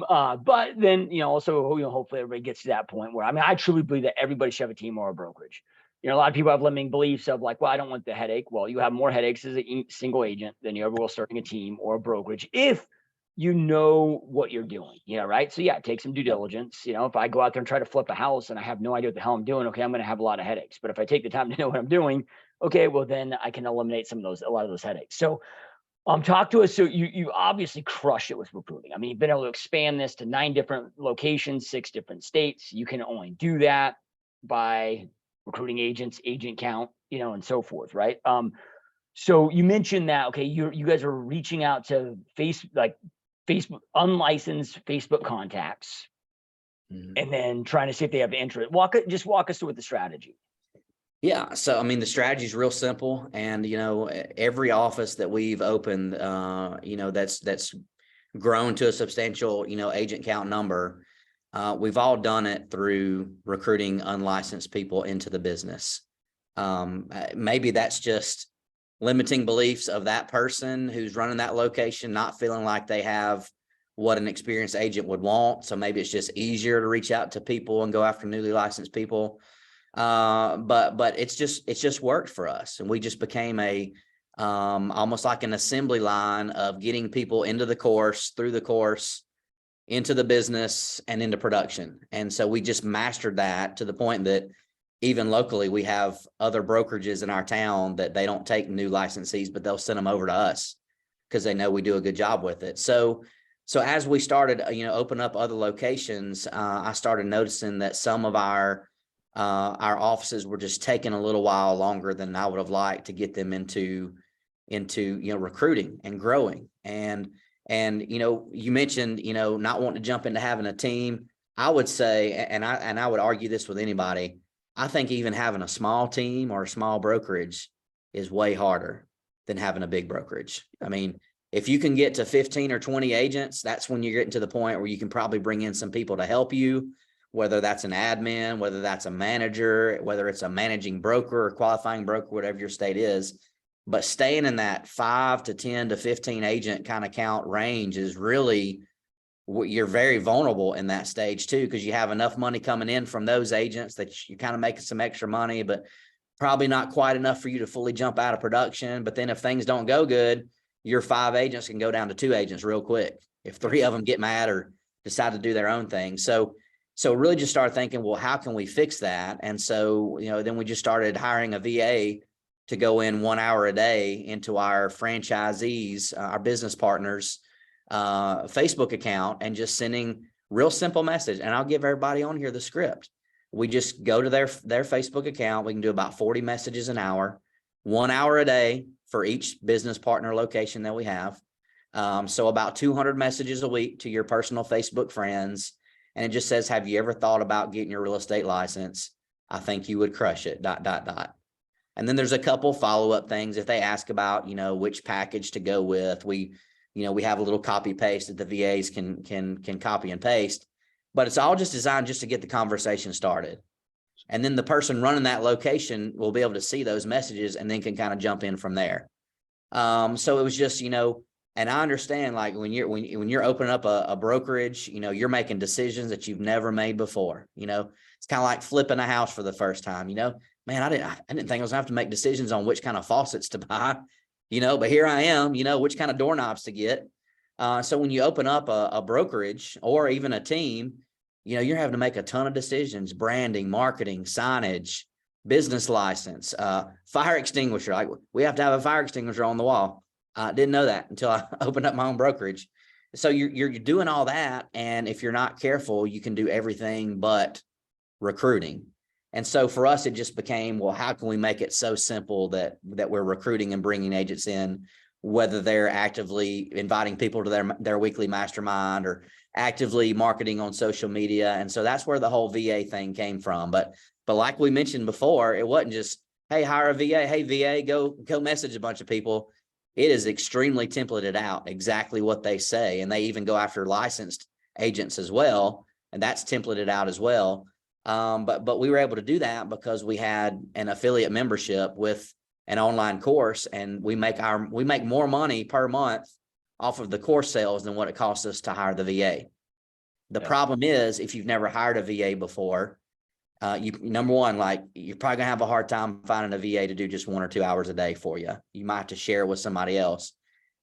But then, also, hopefully everybody gets to that point where, I truly believe that everybody should have a team or a brokerage. A lot of people have limiting beliefs of like, well, I don't want the headache. Well, you have more headaches as a single agent than you ever will starting a team or a brokerage if you know what you're doing, right? So yeah, take some due diligence. If I go out there and try to flip a house and I have no idea what the hell I'm doing, okay, I'm going to have a lot of headaches. But if I take the time to know what I'm doing, okay, well then I can eliminate a lot of those headaches. So talk to us. So you obviously crush it with recruiting. You've been able to expand this to 9 different locations, 6 different states. You can only do that by recruiting agents, agent count, and so forth, right? So you mentioned that, okay, you guys are reaching out to Facebook, unlicensed Facebook contacts, and then trying to see if they have interest. Walk us through the strategy. Yeah. So, the strategy is real simple. And, every office that we've opened, that's grown to a substantial, agent count number, we've all done it through recruiting unlicensed people into the business. Maybe that's just limiting beliefs of that person who's running that location, not feeling like they have what an experienced agent would want. So maybe it's just easier to reach out to people and go after newly licensed people. But it's just worked for us. And we just became almost like an assembly line of getting people into the course, through the course, into the business, and into production. And so we just mastered that to the point that even locally, we have other brokerages in our town that they don't take new licensees, but they'll send them over to us because they know we do a good job with it. So as we started, open up other locations, I started noticing that some of our offices were just taking a little while longer than I would have liked to get them into recruiting and growing. And you mentioned, not wanting to jump into having a team. I would say, and I would argue this with anybody, I think even having a small team or a small brokerage is way harder than having a big brokerage. If you can get to 15 or 20 agents, that's when you're getting to the point where you can probably bring in some people to help you, whether that's an admin, whether that's a manager, whether it's a managing broker or qualifying broker, whatever your state is. But staying in that 5 to 10 to 15 agent kind of count range is really, you're very vulnerable in that stage too, because you have enough money coming in from those agents that you're kind of making some extra money, but probably not quite enough for you to fully jump out of production. But then if things don't go good, your 5 agents can go down to 2 agents real quick if 3 of them get mad or decide to do their own thing. So really just started thinking, well, how can we fix that? And so, then we just started hiring a VA to go in 1 hour a day into our franchisees, our business partners, Facebook account, and just sending real simple message. And I'll give everybody on here the script. We just go to their Facebook account. We can do about 40 messages an hour, 1 hour a day for each business partner location that we have. So about 200 messages a week to your personal Facebook friends. And it just says, have you ever thought about getting your real estate license? I think you would crush it, ... And then there's a couple follow-up things. If they ask about, which package to go with, we have a little copy paste that the VAs can copy and paste, but it's all just designed just to get the conversation started. And then the person running that location will be able to see those messages and then can kind of jump in from there. So it was just, and I understand, like when you're opening up a brokerage, you're making decisions that you've never made before. It's kind of like flipping a house for the first time. Man, I didn't think I was gonna have to make decisions on which kind of faucets to buy, but here I am, which kind of doorknobs to get. So when you open up a brokerage or even a team, you're having to make a ton of decisions: branding, marketing, signage, business license, fire extinguisher. Like, we have to have a fire extinguisher on the wall. I didn't know that until I opened up my own brokerage. So you're doing all that, and if you're not careful, you can do everything but recruiting. And so for us, it just became, well, how can we make it so simple that we're recruiting and bringing agents in, whether they're actively inviting people to their weekly mastermind or actively marketing on social media. And so that's where the whole VA thing came from. But like we mentioned before, it wasn't just, hey, hire a VA. Hey, VA, go message a bunch of people. It is extremely templated out, exactly what they say. And they even go after licensed agents as well. And that's templated out as well. But we were able to do that because we had an affiliate membership with an online course, and we make more money per month off of the course sales than what it costs us to hire the VA. The problem is, if you've never hired a VA before, number one, like, you're probably gonna have a hard time finding a VA to do just 1 or 2 hours a day for you. You might have to share with somebody else,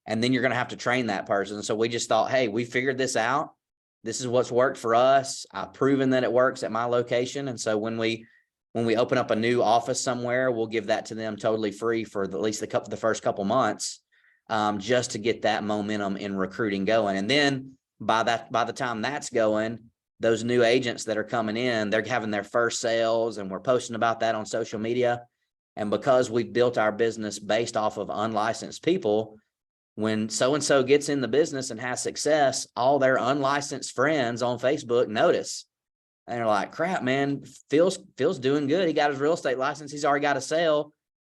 and then you're gonna have to train that person. So we just thought, hey, we figured this out. This is what's worked for us. I've proven that it works at my location. And so when we open up a new office somewhere, we'll give that to them totally free for at least the first couple months, just to get that momentum in recruiting going. And then by the time that's going, those new agents that are coming in, they're having their first sales, and we're posting about that on social media. And because we've built our business based off of unlicensed people, when so-and-so gets in the business and has success, all their unlicensed friends on Facebook notice. And they're like, crap, man, Phil's doing good. He got his real estate license. He's already got a sale.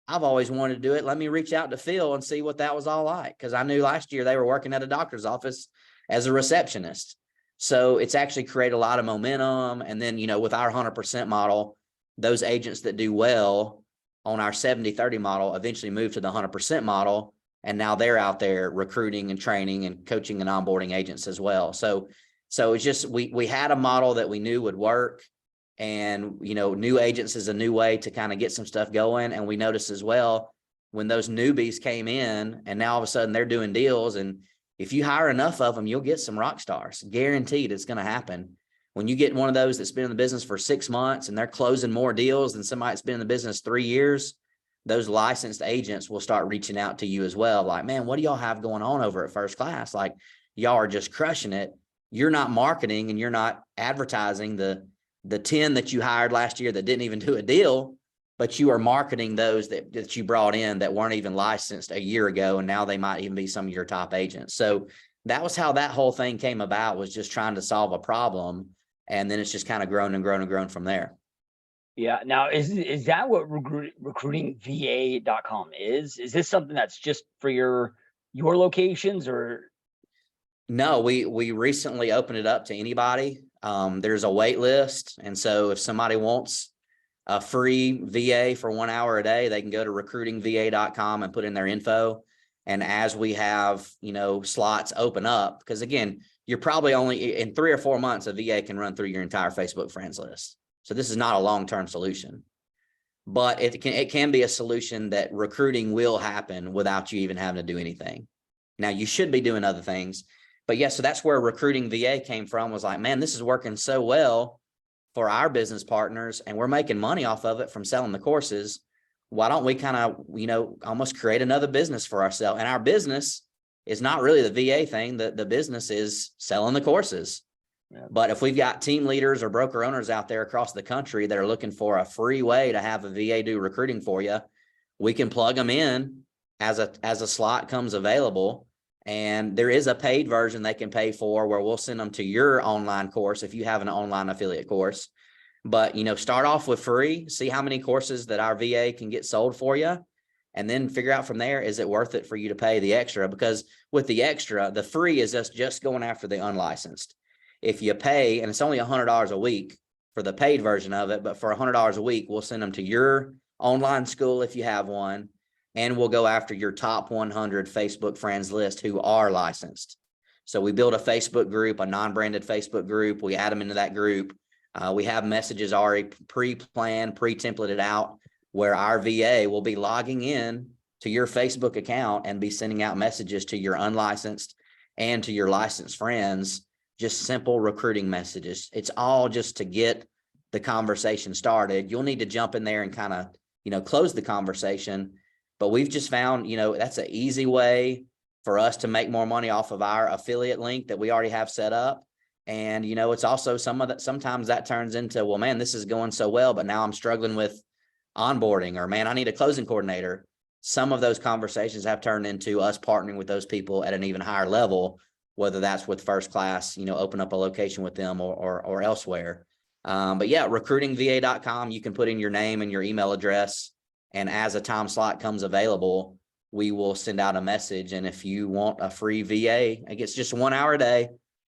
I've always wanted to do it. Let me reach out to Phil and see what that was all like. Because I knew last year they were working at a doctor's office as a receptionist. So it's actually created a lot of momentum. And then, with our 100% model, those agents that do well on our 70-30 model eventually move to the 100% model. And now they're out there recruiting and training and coaching and onboarding agents as well. So it's just, we had a model that we knew would work, and, new agents is a new way to kind of get some stuff going. And we noticed as well, when those newbies came in and now all of a sudden they're doing deals, and if you hire enough of them, you'll get some rock stars. Guaranteed it's going to happen. When you get one of those that's been in the business for 6 months and they're closing more deals than somebody that's been in the business 3 years, those licensed agents will start reaching out to you as well. Like, man, what do y'all have going on over at First Class? Like, y'all are just crushing it. You're not marketing and you're not advertising the 10 that you hired last year that didn't even do a deal, but you are marketing those that you brought in that weren't even licensed a year ago. And now they might even be some of your top agents. So that was how that whole thing came about, was just trying to solve a problem. And then it's just kind of grown and grown and grown from there. Yeah. Now, is that what recruitingva.com is? Is this something that's just for your locations, or? No, we recently opened it up to anybody. There's a wait list. And so if somebody wants a free VA for 1 hour a day, they can go to recruitingva.com and put in their info. And as we have, slots open up, because again, you're probably only in 3 or 4 months, a VA can run through your entire Facebook friends list. So this is not a long-term solution, but it can be a solution that recruiting will happen without you even having to do anything. Now, you should be doing other things, but yes, so that's where Recruiting VA came from, was like, man, this is working so well for our business partners, and we're making money off of it from selling the courses. Why don't we kind of, almost create another business for ourselves? And our business is not really the VA thing. The business is selling the courses. But if we've got team leaders or broker owners out there across the country that are looking for a free way to have a VA do recruiting for you, we can plug them in as a slot comes available. And there is a paid version they can pay for where we'll send them to your online course if you have an online affiliate course. But, start off with free, see how many courses that our VA can get sold for you, and then figure out from there, is it worth it for you to pay the extra? Because with the extra, the free is just going after the unlicensed. If you pay, and it's only $100 a week for the paid version of it, but for $100 a week, we'll send them to your online school if you have one, and we'll go after your top 100 Facebook friends list who are licensed. So we build a Facebook group, a non-branded Facebook group. We add them into that group. We have messages already pre-planned, pre-templated out where our VA will be logging in to your Facebook account and be sending out messages to your unlicensed and to your licensed friends, just simple recruiting messages. It's all just to get the conversation started. You'll need to jump in there and kind of, close the conversation. But we've just found, that's an easy way for us to make more money off of our affiliate link that we already have set up. And, it's also sometimes that turns into, well, man, this is going so well, but now I'm struggling with onboarding, or man, I need a closing coordinator. Some of those conversations have turned into us partnering with those people at an even higher level, whether that's with First Class, open up a location with them or elsewhere. But yeah, recruitingva.com, you can put in your name and your email address. And as a time slot comes available, we will send out a message. And if you want a free VA, it gets just 1 hour a day,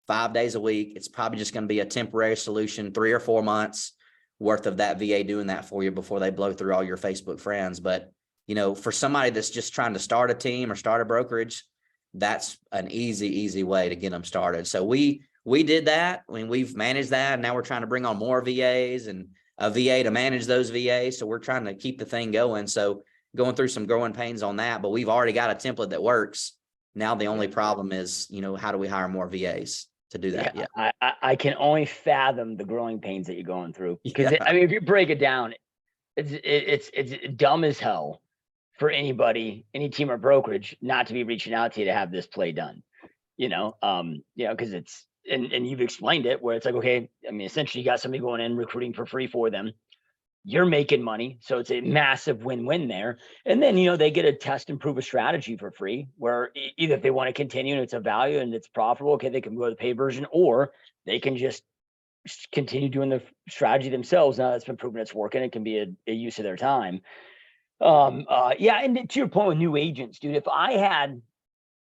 5 days a week. It's probably just going to be a temporary solution, 3 or 4 months worth of that VA doing that for you before they blow through all your Facebook friends. But, for somebody that's just trying to start a team or start a brokerage, that's an easy way to get them started. So we did that. I mean, we've managed that. And now we're trying to bring on more VAs and a VA to manage those VAs. So we're trying to keep the thing going. So going through some growing pains on that, but we've already got a template that works. Now the only problem is, how do we hire more VAs to do that? Yeah. I can only fathom the growing pains that you're going through. Because Yeah. if you break it down, it's dumb as hell for anybody, any team or brokerage, not to be reaching out to you to have this play done. Because it's and you've explained it where it's like, okay, I mean, essentially you got somebody going in recruiting for free for them. You're making money. So it's a massive win-win there. And then, they get to test and prove a strategy for free where either if they want to continue and it's a value and it's profitable, okay, they can go to the pay version, or they can just continue doing the strategy themselves. Now that's been proven it's working. It can be a use of their time. Yeah. And to your point with new agents, dude,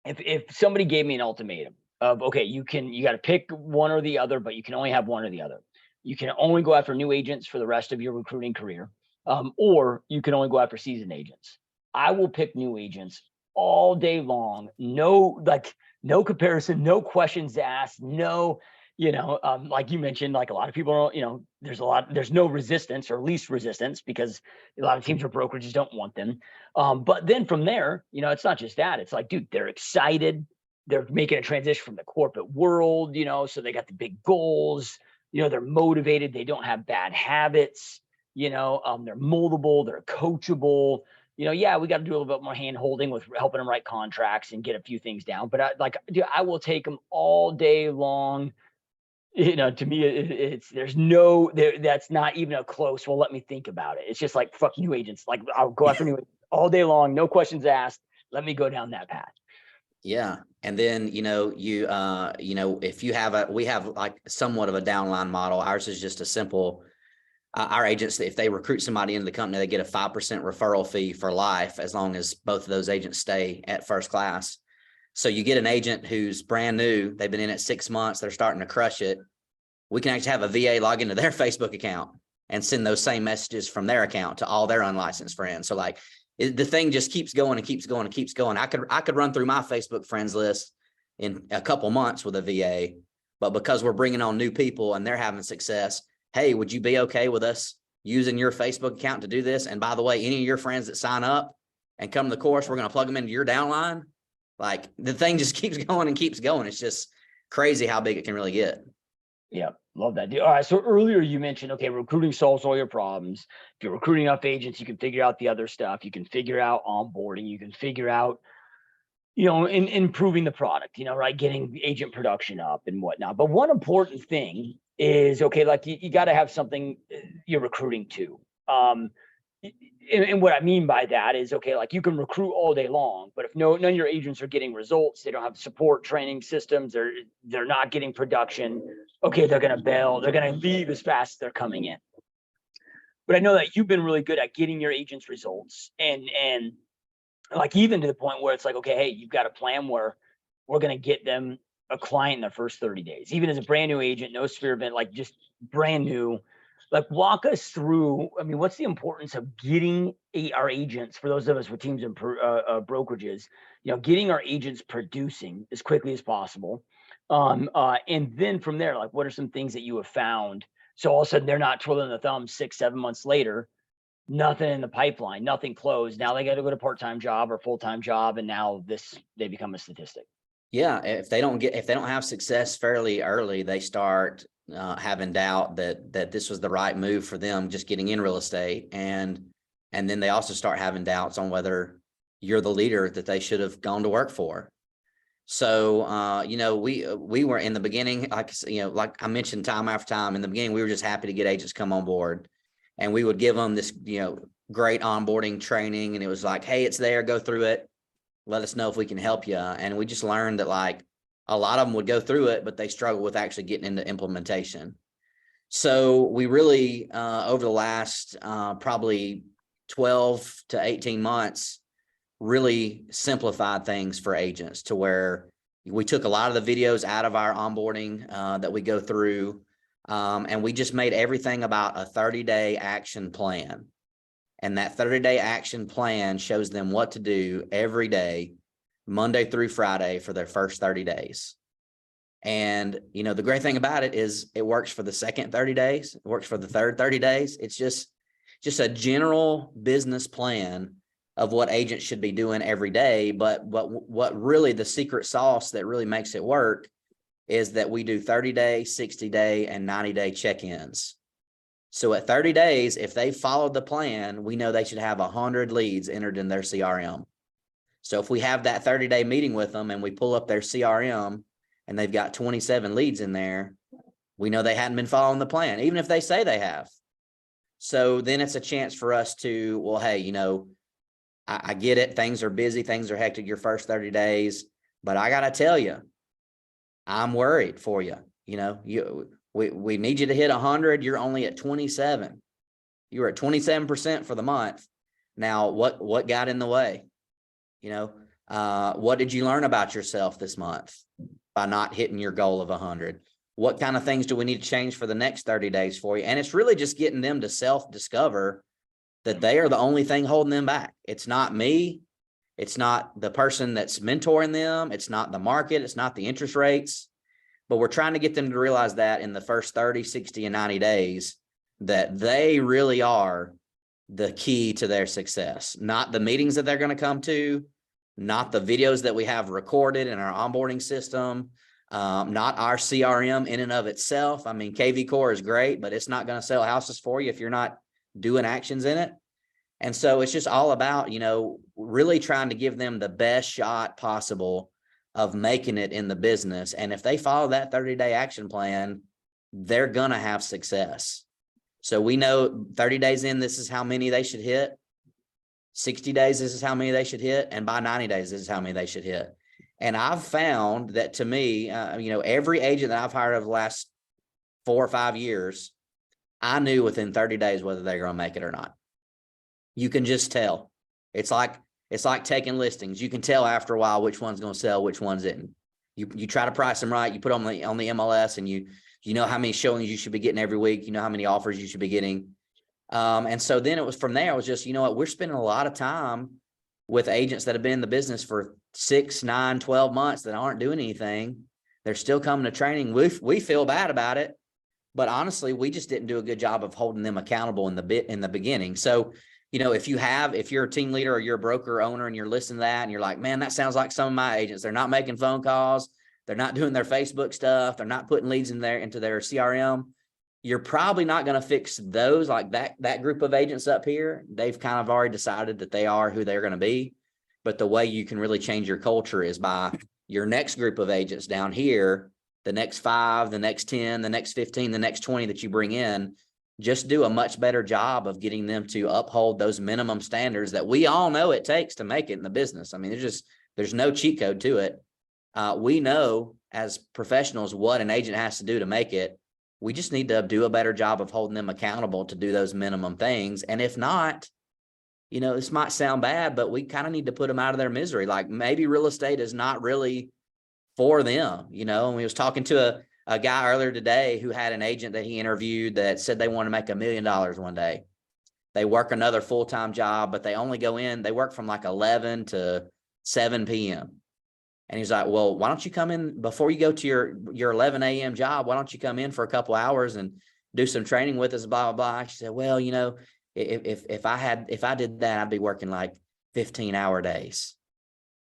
if somebody gave me an ultimatum of, okay, you got to pick one or the other, but you can only have one or the other. You can only go after new agents for the rest of your recruiting career, or you can only go after seasoned agents. I will pick new agents all day long. No comparison, no questions asked, no, like you mentioned, like a lot of people, there's no resistance or least resistance because a lot of teams or brokerages don't want them. But then from there, it's not just that. It's like, dude, they're excited. They're making a transition from the corporate world, so they got the big goals. They're motivated. They don't have bad habits. They're moldable. They're coachable. Yeah, we got to do a little bit more hand holding with helping them write contracts and get a few things down. But I will take them all day long. To me, that's not even a close. Well, let me think about it. It's just like, fuck new agents. Like, I'll go after new agents all day long. No questions asked. Let me go down that path. Yeah. And then, if we have like somewhat of a downline model. Ours is just a simple, our agents, if they recruit somebody into the company, they get a 5% referral fee for life, as long as both of those agents stay at First Class. So you get an agent who's brand new. They've been in it 6 months. They're starting to crush it. We can actually have a VA log into their Facebook account and send those same messages from their account to all their unlicensed friends. So like, the thing just keeps going and keeps going and keeps going. I could run through my Facebook friends list in a couple months with a VA, but because we're bringing on new people and they're having success, hey, would you be okay with us using your Facebook account to do this? And by the way, any of your friends that sign up and come to the course, we're going to plug them into your downline. Like, the thing just keeps going and keeps going. It's just crazy how big it can really get. Yeah, love that. All right. So earlier you mentioned, okay, recruiting solves all your problems. If you're recruiting enough agents, you can figure out the other stuff. You can figure out onboarding. You can figure out, improving the product, right? Getting agent production up and whatnot. But one important thing is, okay, like you got to have something you're recruiting to. And what I mean by that is, okay, like you can recruit all day long, but if none of your agents are getting results, they don't have support training systems, they're not getting production, okay, they're going to bail, they're going to leave as fast as they're coming in. But I know that you've been really good at getting your agents results, and like even to the point where it's like, okay, hey, you've got a plan where we're going to get them a client in their first 30 days, even as a brand new agent, no sphere event, like just brand new. Like, walk us through, I mean, what's the importance of getting our agents, for those of us with teams and brokerages, getting our agents producing as quickly as possible. And then from there, like, what are some things that you have found? So all of a sudden they're not twiddling the thumbs 6-7 months later, nothing in the pipeline, nothing closed. Now they got to go to part-time job or full-time job. And now they become a statistic. Yeah. If they don't have success fairly early, they start having doubt that this was the right move for them, just getting in real estate. And then they also start having doubts on whether you're the leader that they should have gone to work for. So, we were in the beginning, like I mentioned, time after time in the beginning, we were just happy to get agents come on board, and we would give them this, great onboarding training. And it was like, hey, it's there, go through it. Let us know if we can help you. And we just learned that like a lot of them would go through it, but they struggle with actually getting into implementation. So we really, over the last probably 12 to 18 months, really simplified things for agents to where we took a lot of the videos out of our onboarding that we go through. And we just made everything about a 30-day action plan. And that 30-day action plan shows them what to do every day, Monday through Friday, for their first 30 days. And, the great thing about it is it works for the second 30 days. It works for the third 30 days. It's just a general business plan of what agents should be doing every day. But what really the secret sauce that really makes it work is that we do 30-day, 60-day, and 90-day check-ins. So at 30 days, if they followed the plan, we know they should have 100 leads entered in their CRM. So if we have that 30-day meeting with them and we pull up their CRM and they've got 27 leads in there, we know they hadn't been following the plan, even if they say they have. So then it's a chance for us to, well, hey, I get it. Things are busy. Things are hectic your first 30 days, but I got to tell you, I'm worried for you. We need you to hit 100. You're only at 27. You were at 27% for the month. Now, what got in the way? What did you learn about yourself this month by not hitting your goal of 100? What kind of things do we need to change for the next 30 days for you? And it's really just getting them to self-discover that they are the only thing holding them back. It's not me. It's not the person that's mentoring them. It's not the market. It's not the interest rates. But we're trying to get them to realize that in the first 30, 60, and 90 days, that they really are the key to their success, not the meetings that they're going to come to, not the videos that we have recorded in our onboarding system, not our CRM in and of itself. I mean, KV Core is great, but it's not going to sell houses for you if you're not doing actions in it. And so it's just all about, really trying to give them the best shot possible of making it in the business. And if they follow that 30-day action plan, they're going to have success. So we know 30 days in, this is how many they should hit. 60 days, this is how many they should hit. And by 90 days, this is how many they should hit. And I've found that, to me, every agent that I've hired over the last 4 or 5 years, I knew within 30 days whether they're going to make it or not. You can just tell. It's like taking listings. You can tell after a while which one's going to sell, which one's isn't. You try to price them right. You put them on the MLS, and you know how many showings you should be getting every week. You know how many offers you should be getting. And so then it was from there. It was just, we're spending a lot of time with agents that have been in the business for 6, 9, 12 months that aren't doing anything. They're still coming to training. We feel bad about it, but honestly, we just didn't do a good job of holding them accountable in the beginning. So, if you're a team leader or you're a broker owner and you're listening to that and you're like, man, that sounds like some of my agents. They're not making phone calls. They're not doing their Facebook stuff. They're not putting leads into their CRM. You're probably not going to fix those, like that group of agents up here. They've kind of already decided that they are who they're going to be. But the way you can really change your culture is by your next group of agents down here, the next 5, the next 10, the next 15, the next 20 that you bring in, just do a much better job of getting them to uphold those minimum standards that we all know it takes to make it in the business. I mean, there's no cheat code to it. We know as professionals what an agent has to do to make it. We just need to do a better job of holding them accountable to do those minimum things. And if not, this might sound bad, but we kind of need to put them out of their misery. Like maybe real estate is not really for them, and we was talking to a guy earlier today who had an agent that he interviewed that said they want to make $1 million one day. They work another full-time job, but they only go in, they work from like 11 to 7 p.m. And he's like, well, why don't you come in before you go to your 11 a.m. job? Why don't you come in for a couple hours and do some training with us, blah, blah, blah. She said, well, if I did that, I'd be working like 15-hour days.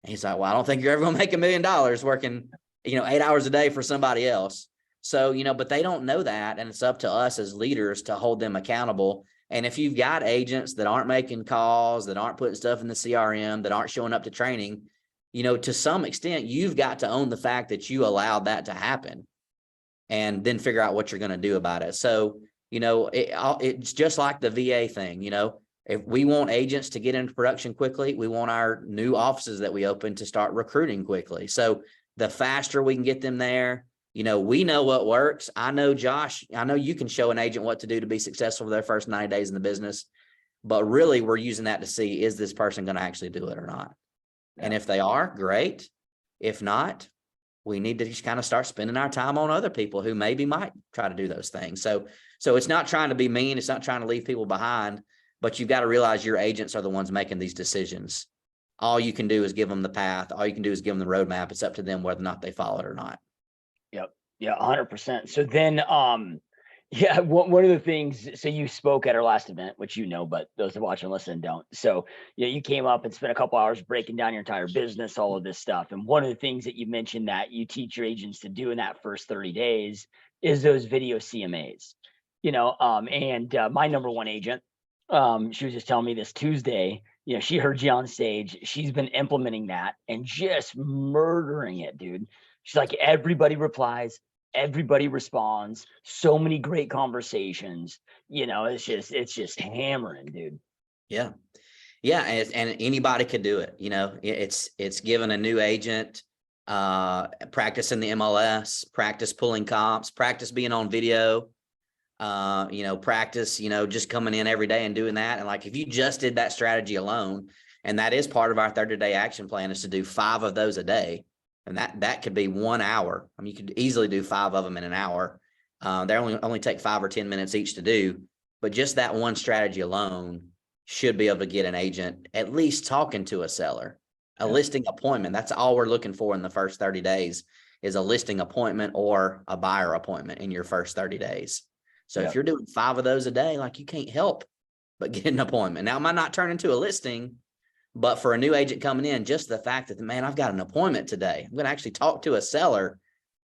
And he's like, well, I don't think you're ever going to make $1 million working, 8 hours a day for somebody else. So, but they don't know that. And it's up to us as leaders to hold them accountable. And if you've got agents that aren't making calls, that aren't putting stuff in the CRM, that aren't showing up to training, to some extent, you've got to own the fact that you allowed that to happen and then figure out what you're going to do about it. So, it's just like the VA thing, if we want agents to get into production quickly, we want our new offices that we open to start recruiting quickly. So the faster we can get them there, we know what works. I know, Josh, I know you can show an agent what to do to be successful for their first 90 days in the business, but really we're using that to see, is this person going to actually do it or not? Yeah. And if they are, great. If not, we need to just kind of start spending our time on other people who maybe might try to do those things. So it's not trying to be mean. It's not trying to leave people behind, but you've got to realize your agents are the ones making these decisions. All you can do is give them the path. All you can do is give them the roadmap. It's up to them whether or not they follow it or not. Yep. Yeah, 100%. So then, yeah, one of the things, so you spoke at our last event, which but those that watch and listen don't. So yeah, you came up and spent a couple hours breaking down your entire business, all of this stuff. And one of the things that you mentioned that you teach your agents to do in that first 30 days is those video CMAs, and my number one agent, she was just telling me this Tuesday, she heard you on stage. She's been implementing that and just murdering it, dude. She's like, everybody replies, everybody responds, so many great conversations, it's just hammering, dude. Yeah. And anybody could do it. It's given a new agent, practice in the MLS, practice pulling comps, practice being on video, practice, just coming in every day and doing that. And like, if you just did that strategy alone, and that is part of our 30-day action plan, is to do 5 of those a day. And that could be 1 hour. I mean, you could easily do 5 of them in an hour. They only take 5 or 10 minutes each to do, but just that one strategy alone should be able to get an agent at least talking to a seller, a listing appointment. That's all we're looking for in the first 30 days is a listing appointment or a buyer appointment in your first 30 days. So if you're doing 5 of those a day, like, you can't help but get an appointment. Now, it might not turn into a listing, but for a new agent coming in, just the fact that, man, I've got an appointment today, I'm going to actually talk to a seller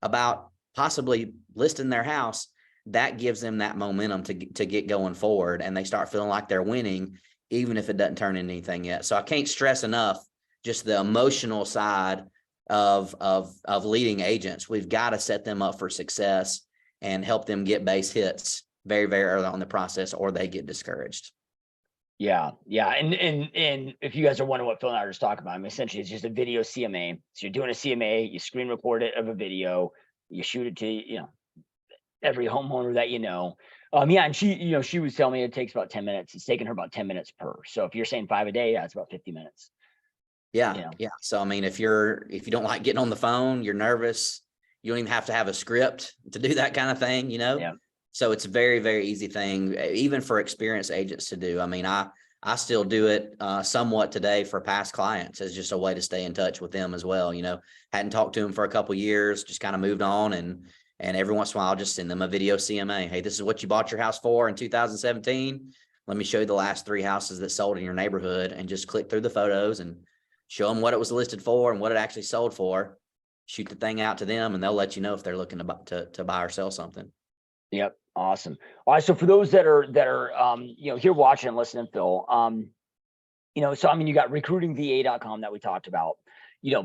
about possibly listing their house, that gives them that momentum to get going forward, and they start feeling like they're winning, even if it doesn't turn into anything yet. So I can't stress enough just the emotional side of leading agents. We've got to set them up for success and help them get base hits very, very early on in the process, or they get discouraged. Yeah. And if you guys are wondering what Phil and I are just talking about, essentially it's just a video CMA. So you're doing a CMA, you screen record it of a video, you shoot it to, every homeowner that and she was telling me it takes about 10 minutes. It's taking her about 10 minutes per. So if you're saying 5 a day, it's about 50 minutes. Yeah. So, I mean, if you don't like getting on the phone, you're nervous, you don't even have to have a script to do that kind of thing, Yeah. So it's a very, very easy thing, even for experienced agents to do. I mean, I still do it somewhat today for past clients as just a way to stay in touch with them as well. Hadn't talked to them for a couple of years, just kind of moved on, and every once in a while I'll just send them a video CMA. Hey, this is what you bought your house for in 2017. Let me show you the last 3 houses that sold in your neighborhood, and just click through the photos and show them what it was listed for and what it actually sold for. Shoot the thing out to them, and they'll let you know if they're looking to buy or sell something. Yep. Awesome. All right. So for those that are here watching and listening, Phil, So I mean, you got recruitingva.com that we talked about,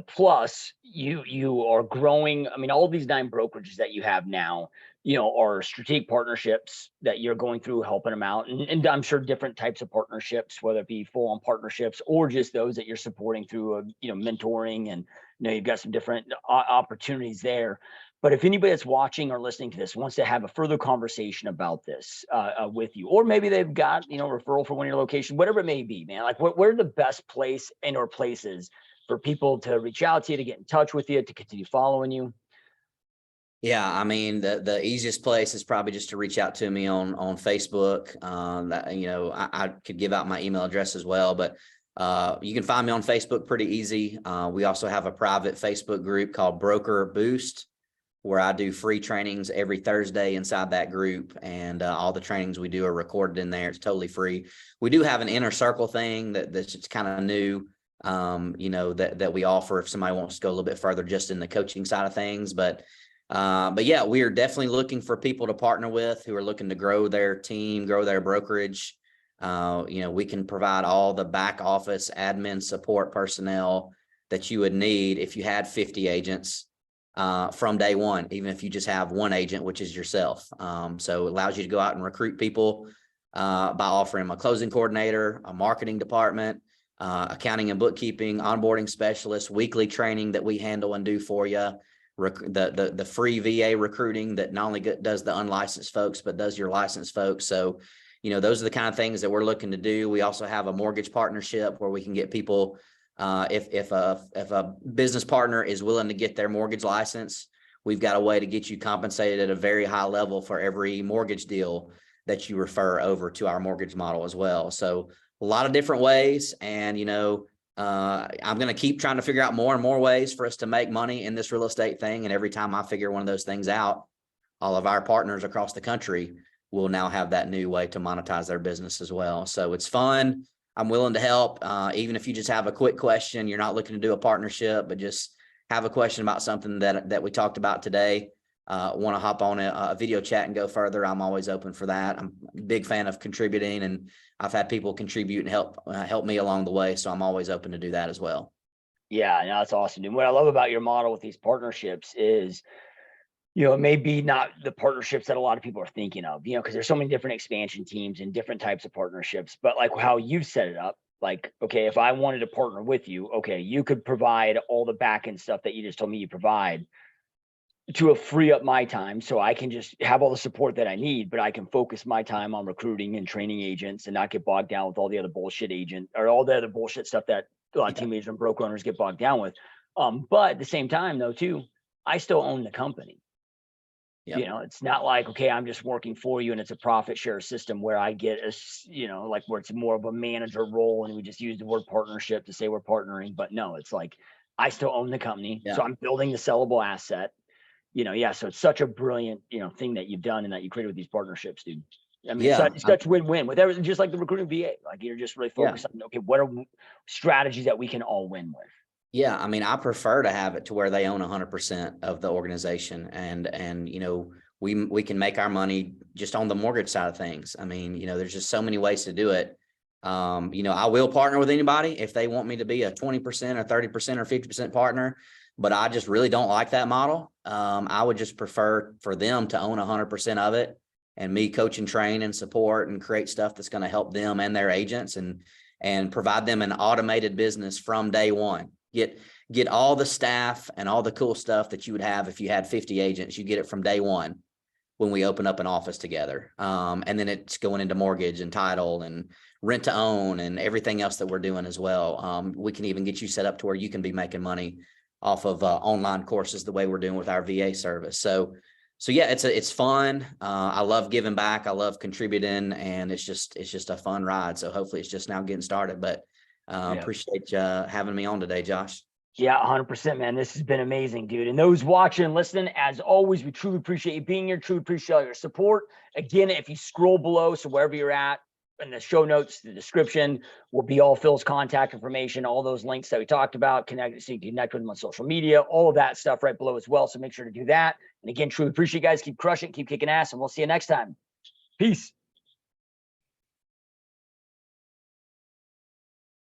plus you are growing. I mean, all of these 9 brokerages that you have now, are strategic partnerships that you're going through, helping them out. And I'm sure different types of partnerships, whether it be full on partnerships or just those that you're supporting through, mentoring, and, you've got some different opportunities there. But if anybody that's watching or listening to this wants to have a further conversation about this with you, or maybe they've got, referral for one of your locations, whatever it may be, man, like where are the best place and or places for people to reach out to you, to get in touch with you, to continue following you? Yeah, I mean, the easiest place is probably just to reach out to me on Facebook. I could give out my email address as well, but you can find me on Facebook pretty easy. We also have a private Facebook group called Broker Boost, where I do free trainings every Thursday inside that group. And all the trainings we do are recorded in there. It's totally free. We do have an inner circle thing that's just kind of new, that we offer if somebody wants to go a little bit further just in the coaching side of things. But yeah, we are definitely looking for people to partner with who are looking to grow their team, grow their brokerage. We can provide all the back office admin support personnel that you would need if you had 50 agents from day one, even if you just have one agent, which is yourself. So it allows you to go out and recruit people by offering them a closing coordinator, a marketing department, accounting and bookkeeping, onboarding specialist, weekly training that we handle and do for you, the free VA recruiting that not only does the unlicensed folks, but does your licensed folks. So, those are the kind of things that we're looking to do. We also have a mortgage partnership where we can get people, if a business partner is willing to get their mortgage license, we've got a way to get you compensated at a very high level for every mortgage deal that you refer over to our mortgage model as well. So a lot of different ways. And, I'm going to keep trying to figure out more and more ways for us to make money in this real estate thing. And every time I figure one of those things out, all of our partners across the country will now have that new way to monetize their business as well. So it's fun. I'm willing to help. Even if you just have a quick question, you're not looking to do a partnership, but just have a question about something that we talked about today, want to hop on a video chat and go further, I'm always open for that. I'm a big fan of contributing, and I've had people contribute and help me along the way. So I'm always open to do that as well. Yeah, no, that's awesome. And what I love about your model with these partnerships is, it may be not the partnerships that a lot of people are thinking of, because there's so many different expansion teams and different types of partnerships. But like how you've set it up, like, okay, if I wanted to partner with you, okay, you could provide all the back end stuff that you just told me you provide to free up my time, so I can just have all the support that I need, but I can focus my time on recruiting and training agents and not get bogged down with all the other bullshit all the other bullshit stuff that a lot of team agents and broker owners get bogged down with. But at the same time though, too, I still own the company. Yep. It's not like, okay, I'm just working for you and it's a profit share system where I get like where it's more of a manager role and we just use the word partnership to say we're partnering. But no, it's like I still own the company. Yeah. So I'm building the sellable asset. So it's such a brilliant, thing that you've done and that you created with these partnerships, dude. I mean, it's such win-win with everything, just like the recruiting VA. Like you're just really focused on, okay, what are strategies that we can all win with? Yeah, I mean, I prefer to have it to where they own 100% of the organization, and we can make our money just on the mortgage side of things. I mean, there's just so many ways to do it. I will partner with anybody if they want me to be a 20% or 30% or 50% partner, but I just really don't like that model. I would just prefer for them to own 100% of it, and me coach and train and support and create stuff that's going to help them and their agents and provide them an automated business from day one. Get all the staff and all the cool stuff that you would have if you had 50 agents. You get it from day one when we open up an office together. And then it's going into mortgage and title and rent to own and everything else that we're doing as well. We can even get you set up to where you can be making money off of online courses the way we're doing with our VA service. So yeah, it's fun. I love giving back. I love contributing, and it's just a fun ride. So hopefully it's just now getting started, but appreciate you having me on today, Josh. Yeah, 100%, man. This has been amazing, dude. And those watching and listening, as always, we truly appreciate you being here. Truly appreciate all your support. Again, if you scroll below, so wherever you're at, in the show notes, the description will be all Phil's contact information, all those links that we talked about, so you can connect with him on social media, all of that stuff right below as well. So make sure to do that. And again, truly appreciate you guys. Keep crushing, keep kicking ass, and we'll see you next time. Peace.